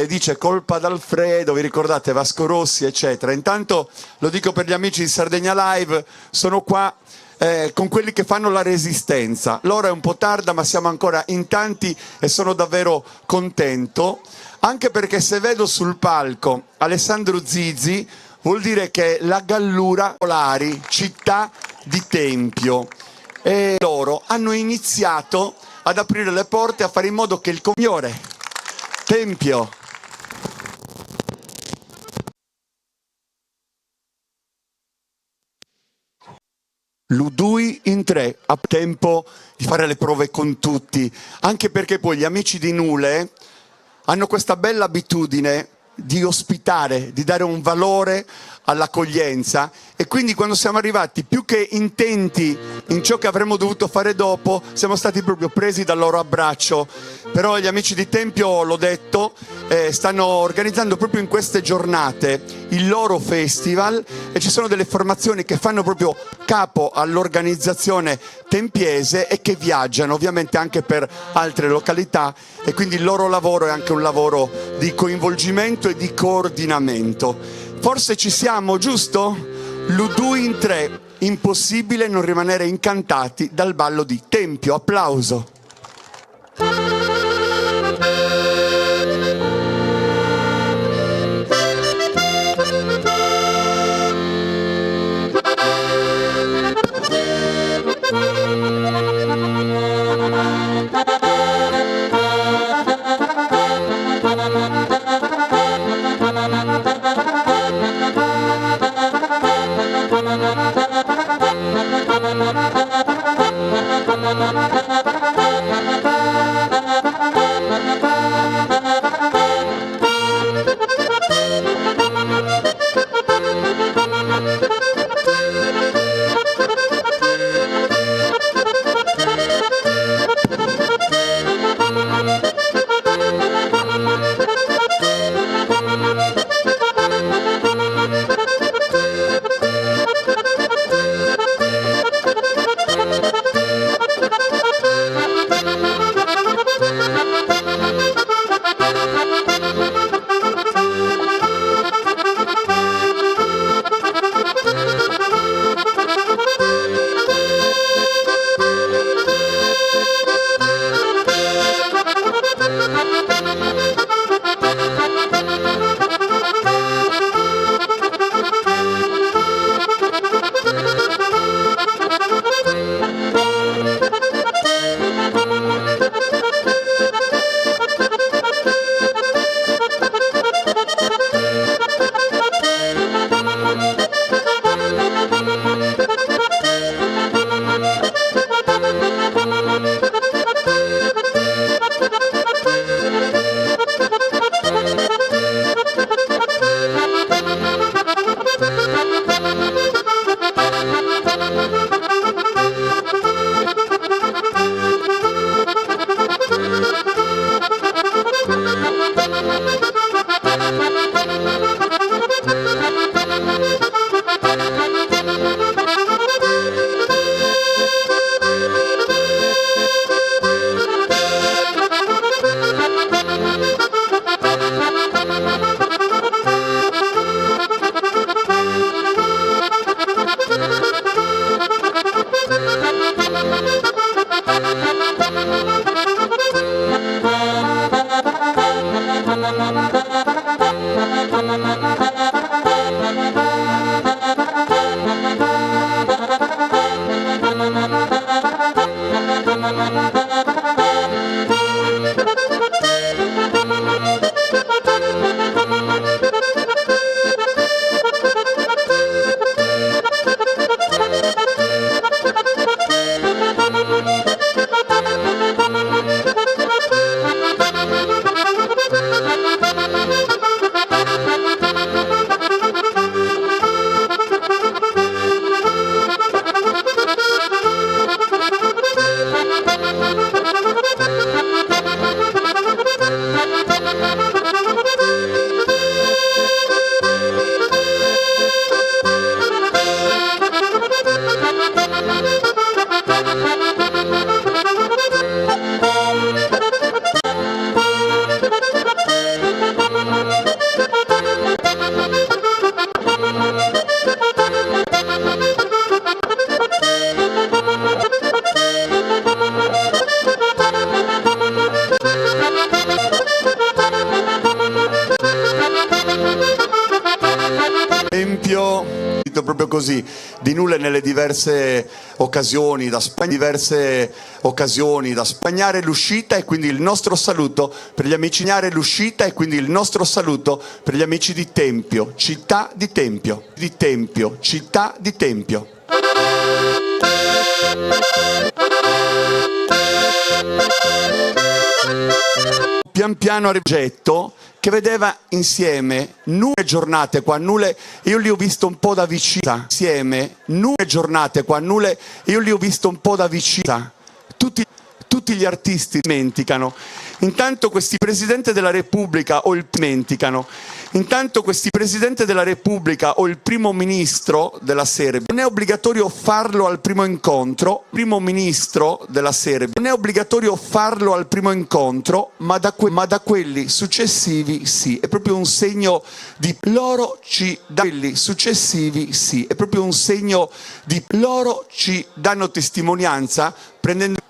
dice colpa d'Alfredo, vi ricordate Vasco Rossi, eccetera. Intanto lo dico per gli amici di Sardegna Live, sono qua con quelli che fanno la resistenza. L'ora è un po' tarda, ma siamo ancora in tanti e sono davvero contento, anche perché se vedo sul palco Alessandro Zizi vuol dire che la Gallura, Polari, città di tempio, e loro hanno iniziato ad aprire le porte, a fare in modo che il Signore, tempio, Ludui in 3, a tempo di fare le prove con tutti, anche perché poi gli amici di Nule hanno questa bella abitudine di ospitare, di dare un valore all'accoglienza, e quindi quando siamo arrivati, più che intenti in ciò che avremmo dovuto fare dopo, siamo stati proprio presi dal loro abbraccio. Però gli amici di Tempio, l'ho detto, stanno organizzando proprio in queste giornate il loro festival, e ci sono delle formazioni che fanno proprio capo all'organizzazione tempiese e che viaggiano ovviamente anche per altre località, e quindi il loro lavoro è anche un lavoro di coinvolgimento e di coordinamento. Forse ci siamo, giusto? Ludui in 3, impossibile non rimanere incantati dal ballo di Tempio. Applauso. così, di nulle nelle diverse occasioni da spagnare l'uscita, e quindi il nostro saluto per gli amici di Tempio, città di Tempio, città di Tempio. Pian piano rigetto che vedeva insieme nuove giornate qua a Nule, io li ho visto un po' da vicino, insieme nuove giornate qua a Nule, io li ho visto un po' da vicino. Tutti gli artisti dimenticano. Intanto questi Presidente della Repubblica o il Primo Ministro della Serbia, non è obbligatorio farlo al primo incontro, ma da quelli successivi sì, è proprio un segno di loro ci danno testimonianza prendendo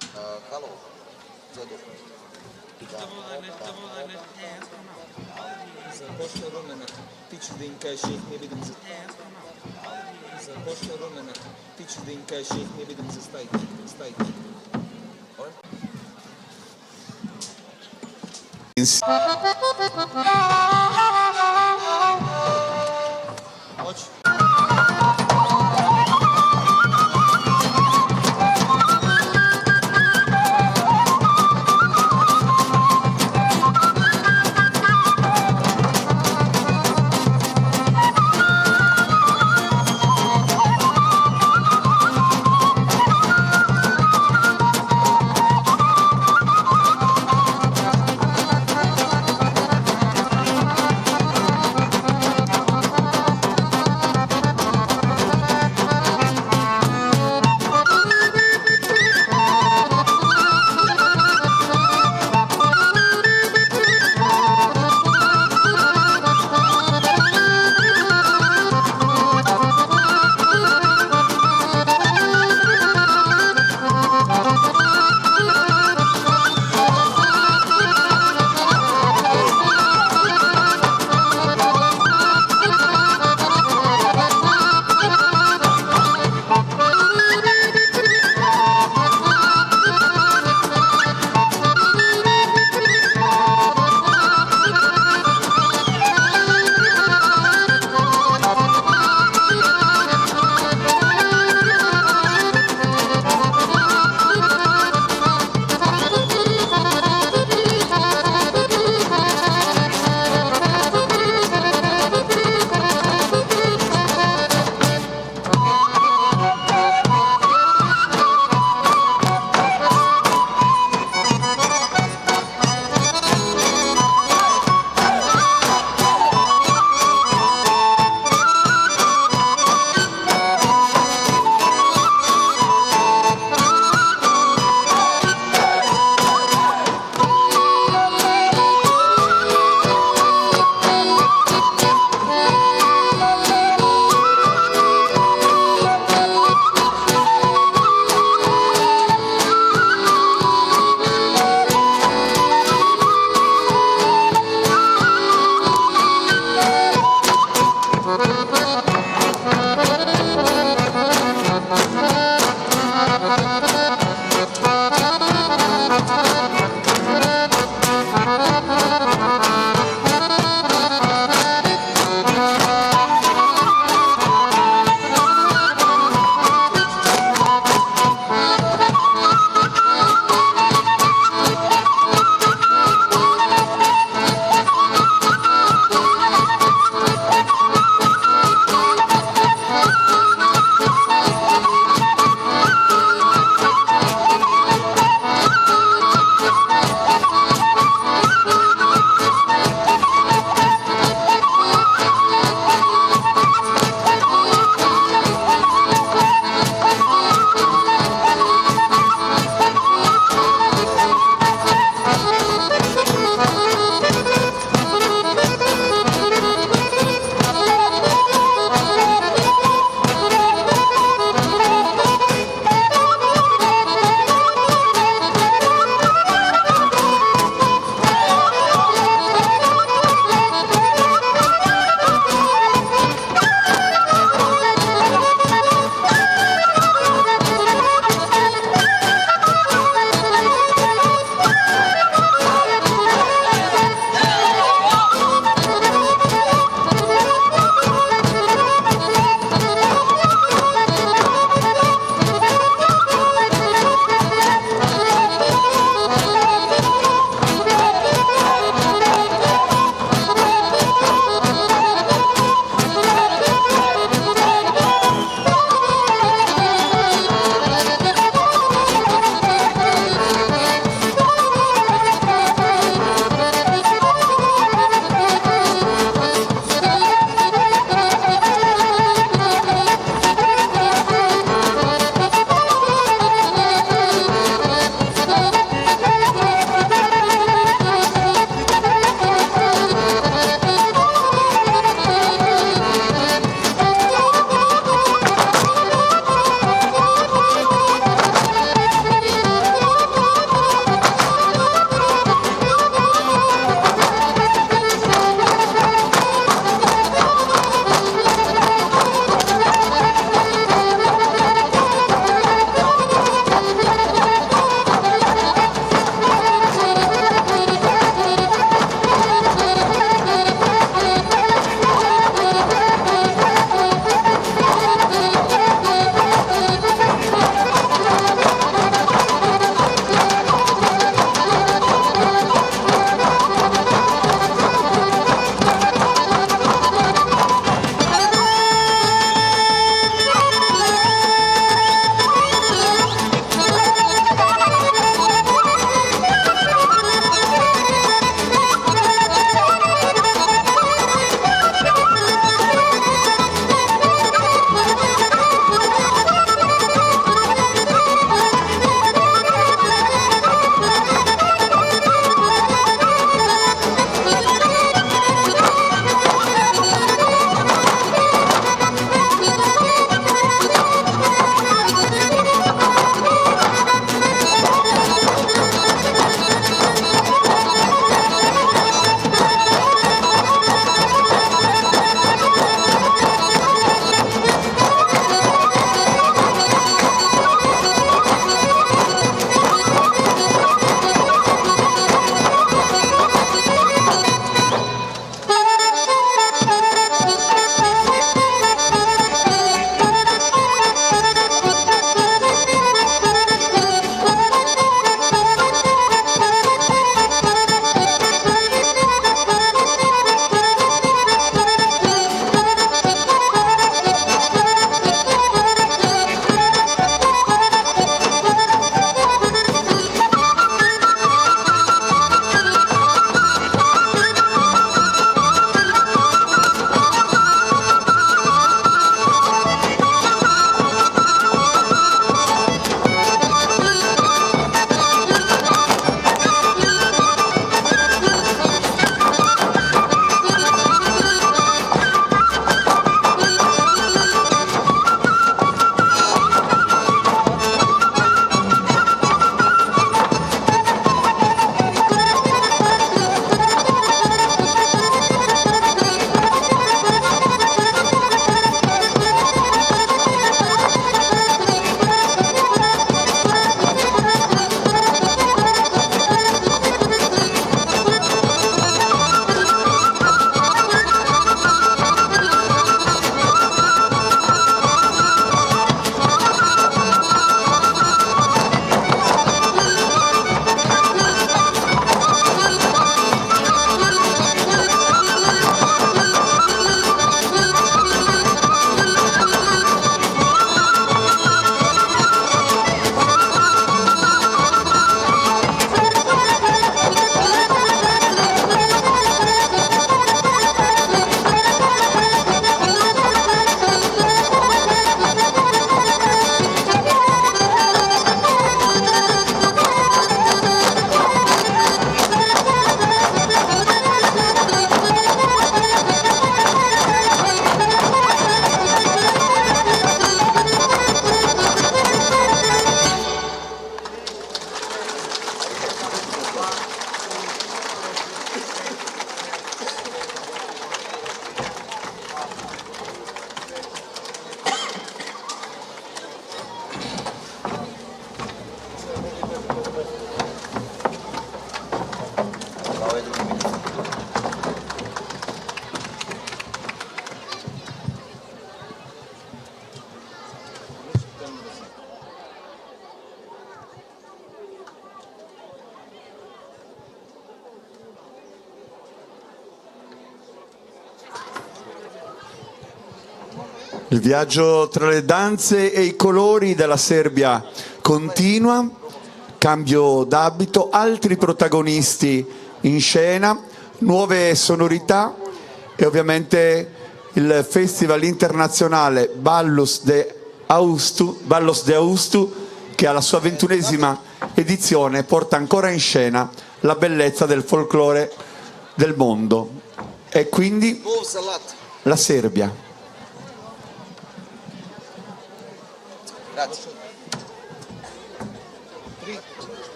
Il viaggio tra le danze e i colori della Serbia continua, cambio d'abito, altri protagonisti in scena, nuove sonorità e ovviamente il Festival internazionale Ballos de Austu, che alla sua 21esima edizione porta ancora in scena la bellezza del folklore del mondo. E quindi la Serbia. Grazie.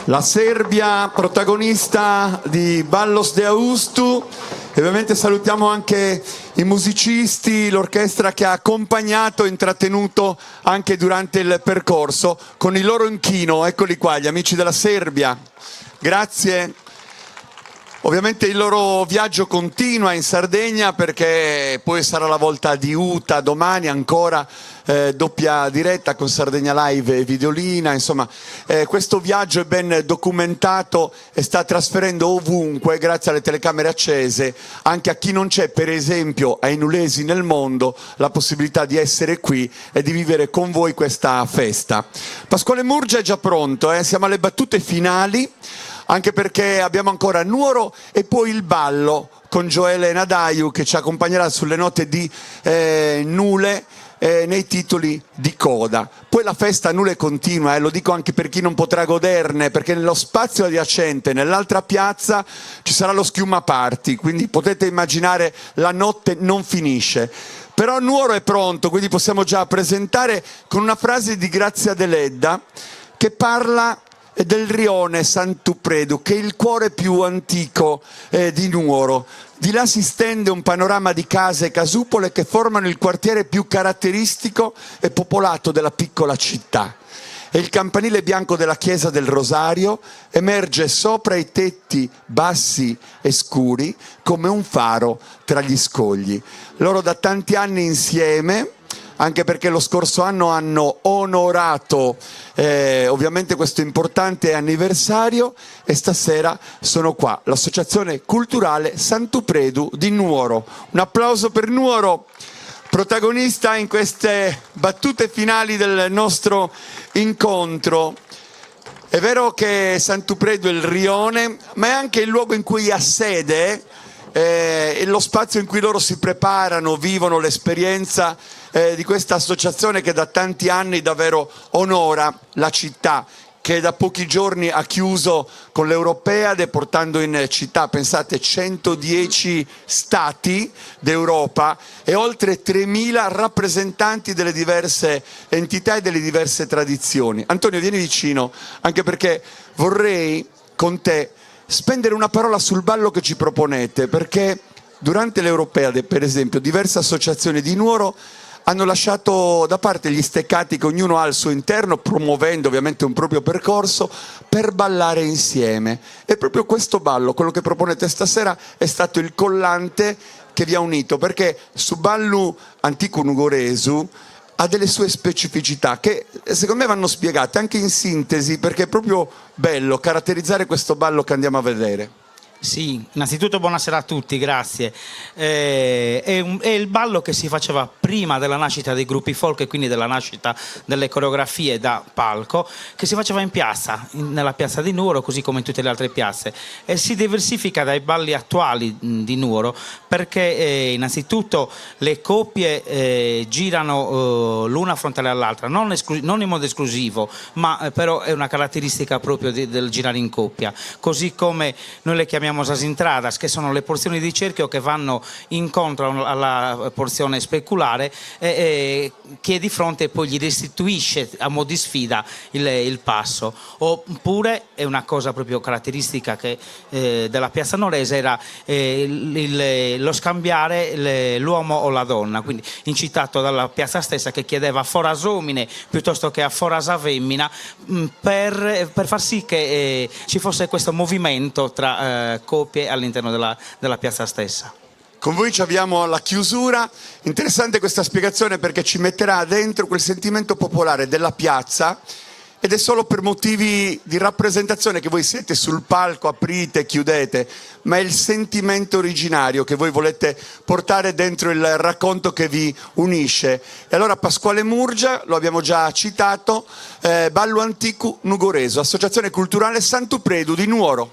La Serbia, protagonista di Ballos de Austu, e ovviamente salutiamo anche i musicisti, l'orchestra che ha accompagnato e intrattenuto anche durante il percorso con il loro inchino. Eccoli qua, gli amici della Serbia. Grazie. Ovviamente il loro viaggio continua in Sardegna, perché poi sarà la volta di Uta, domani ancora doppia diretta con Sardegna Live e Videolina. Insomma, questo viaggio è ben documentato e sta trasferendo ovunque, grazie alle telecamere accese, anche a chi non c'è, per esempio ai nulesi nel mondo, la possibilità di essere qui e di vivere con voi questa festa. Pasquale Murgia è già pronto, siamo alle battute finali, anche perché abbiamo ancora Nuoro e poi il ballo con Gioele Nadaiu, che ci accompagnerà sulle note di Nule nei titoli di coda. Poi la festa Nule continua, lo dico anche per chi non potrà goderne, perché nello spazio adiacente, nell'altra piazza, ci sarà lo Schiuma Party, quindi potete immaginare la notte non finisce. Però Nuoro è pronto, quindi possiamo già presentare con una frase di Grazia Deledda che parla del rione Santupredu, che è il cuore più antico di Nuoro. Di là si stende un panorama di case e casupole che formano il quartiere più caratteristico e popolato della piccola città. E il campanile bianco della chiesa del Rosario emerge sopra i tetti bassi e scuri come un faro tra gli scogli. Loro da tanti anni insieme, anche perché lo scorso anno hanno onorato ovviamente questo importante anniversario, e stasera sono qua, l'Associazione Culturale Santupredu di Nuoro. Un applauso per Nuoro, protagonista in queste battute finali del nostro incontro. È vero che Santupredu è il rione, ma è anche il luogo in cui ha sede e lo spazio in cui loro si preparano, vivono l'esperienza di questa associazione che da tanti anni davvero onora la città, che da pochi giorni ha chiuso con l'Europeade, portando in città, pensate, 110 stati d'Europa e oltre 3.000 rappresentanti delle diverse entità e delle diverse tradizioni. Antonio, vieni vicino, anche perché vorrei con te spendere una parola sul ballo che ci proponete, perché durante l'Europeade, per esempio, diverse associazioni di Nuoro hanno lasciato da parte gli steccati che ognuno ha al suo interno, promuovendo ovviamente un proprio percorso per ballare insieme. E proprio questo ballo, quello che proponete stasera, è stato il collante che vi ha unito, perché su ballo antico nugoresu ha delle sue specificità che secondo me vanno spiegate anche in sintesi, perché è proprio bello caratterizzare questo ballo che andiamo a vedere. Sì, innanzitutto buonasera a tutti, grazie. È il ballo che si faceva prima della nascita dei gruppi folk e quindi della nascita delle coreografie da palco, che si faceva in piazza, nella piazza di Nuoro, così come in tutte le altre piazze, e si diversifica dai balli attuali di Nuoro, perché innanzitutto le coppie girano l'una frontale all'altra, non in modo esclusivo, ma però è una caratteristica proprio del girare in coppia, così come noi le chiamiamo sasintradas, che sono le porzioni di cerchio che vanno incontro alla porzione speculare che di fronte poi gli restituisce a mo' di sfida il passo. Oppure è una cosa proprio caratteristica della piazza norese, era lo scambiare l'uomo o la donna, quindi incitato dalla piazza stessa, che chiedeva foras homine piuttosto che a foras a femmina, per far sì che ci fosse questo movimento tra coppie all'interno della piazza stessa. Con voi ci abbiamo alla chiusura. Interessante questa spiegazione, perché ci metterà dentro quel sentimento popolare della piazza, ed è solo per motivi di rappresentazione che voi siete sul palco, aprite, chiudete, ma è il sentimento originario che voi volete portare dentro il racconto che vi unisce. E allora Pasquale Murgia, lo abbiamo già citato, Ballo Antico Nugoresu, Associazione Culturale Santupredu di Nuoro.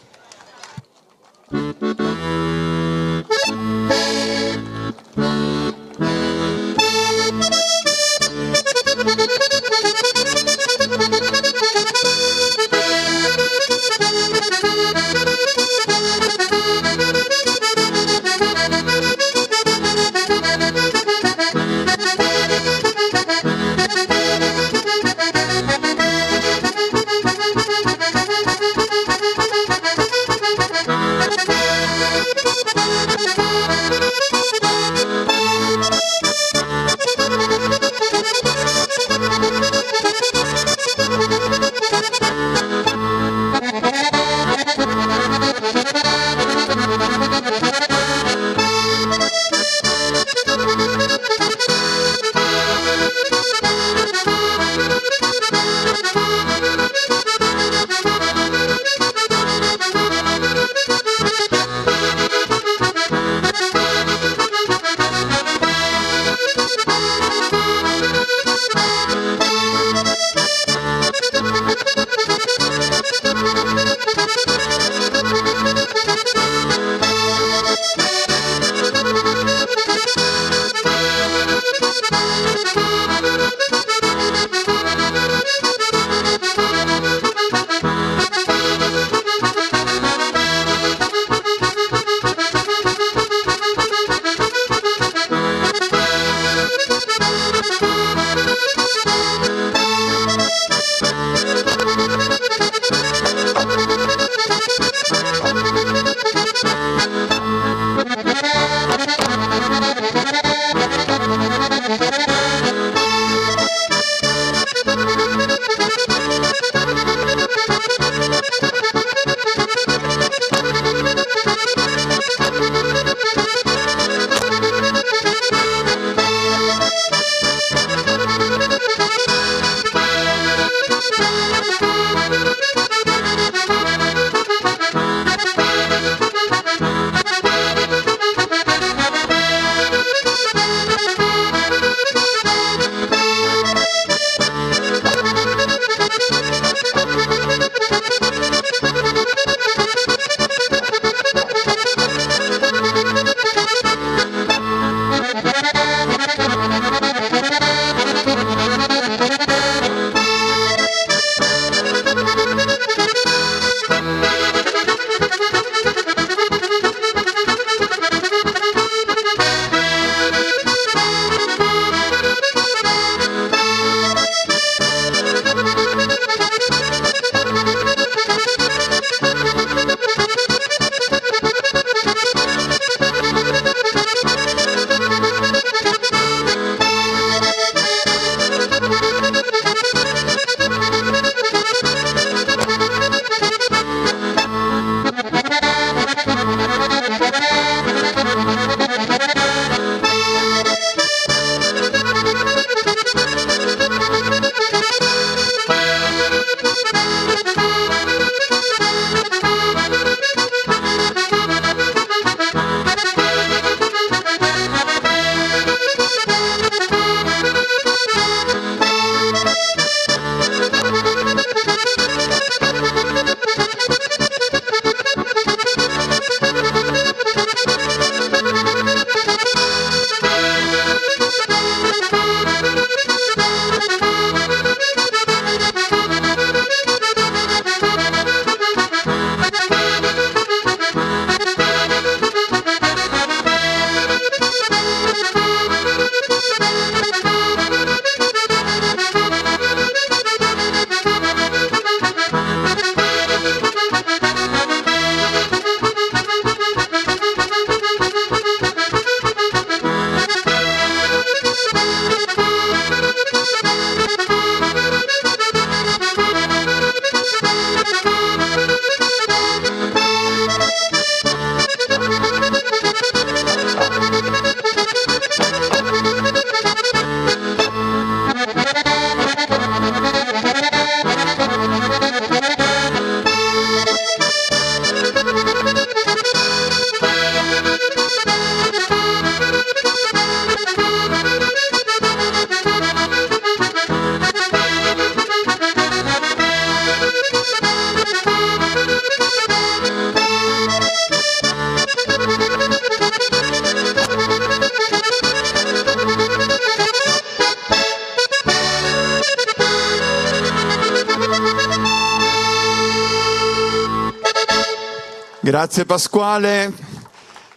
Grazie Pasquale.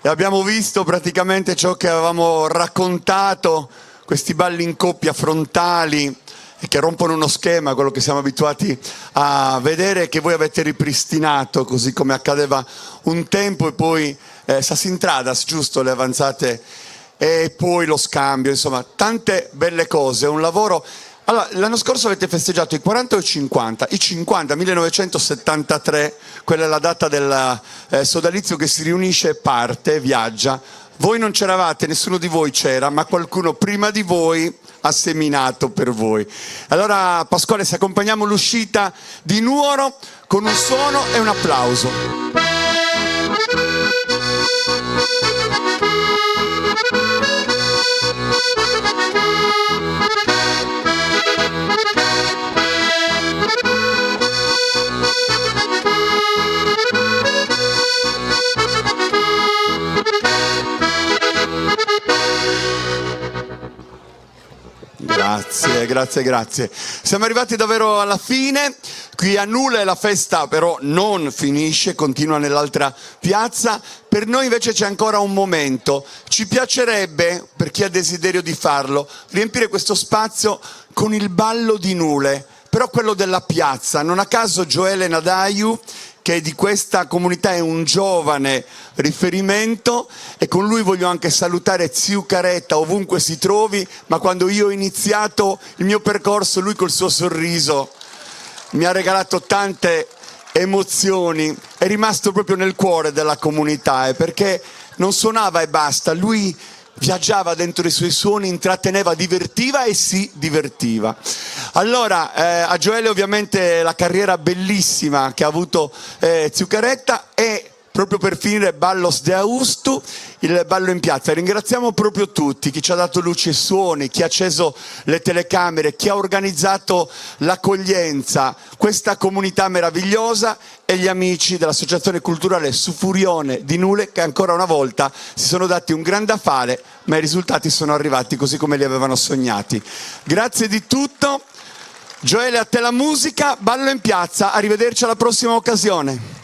E abbiamo visto praticamente ciò che avevamo raccontato, questi balli in coppia frontali e che rompono uno schema, quello che siamo abituati a vedere, che voi avete ripristinato, così come accadeva un tempo, e poi Sasintradas, giusto, le avanzate e poi lo scambio, insomma tante belle cose, un lavoro. Allora, l'anno scorso avete festeggiato i 40 o i 50? I 50, 1973, quella è la data del sodalizio che si riunisce e parte, viaggia. Voi non c'eravate, nessuno di voi c'era, ma qualcuno prima di voi ha seminato per voi. Allora Pasquale, se accompagniamo l'uscita di Nuoro con un suono e un applauso. Grazie, grazie, grazie. Siamo arrivati davvero alla fine. Qui a Nule la festa però non finisce, continua nell'altra piazza. Per noi invece c'è ancora un momento. Ci piacerebbe, per chi ha desiderio di farlo, riempire questo spazio con il ballo di Nule, però quello della piazza. Non a caso Gioele Nadaiu, che di questa comunità è un giovane riferimento, e con lui voglio anche salutare Ziu Caretta ovunque si trovi, ma quando io ho iniziato il mio percorso lui col suo sorriso mi ha regalato tante emozioni, è rimasto proprio nel cuore della comunità, perché non suonava e basta, lui viaggiava dentro i suoi suoni, intratteneva, divertiva e si divertiva. Allora, a Gioele ovviamente la carriera bellissima che ha avuto Ziu Caretta, e proprio per finire Ballos de Austu, il ballo in piazza. Ringraziamo proprio tutti, chi ci ha dato luci e suoni, chi ha acceso le telecamere, chi ha organizzato l'accoglienza, questa comunità meravigliosa, e gli amici dell'Associazione Culturale Sufurione di Nule, che ancora una volta si sono dati un gran da fare, ma i risultati sono arrivati così come li avevano sognati. Grazie di tutto. Gioele, a te la musica, ballo in piazza, arrivederci alla prossima occasione.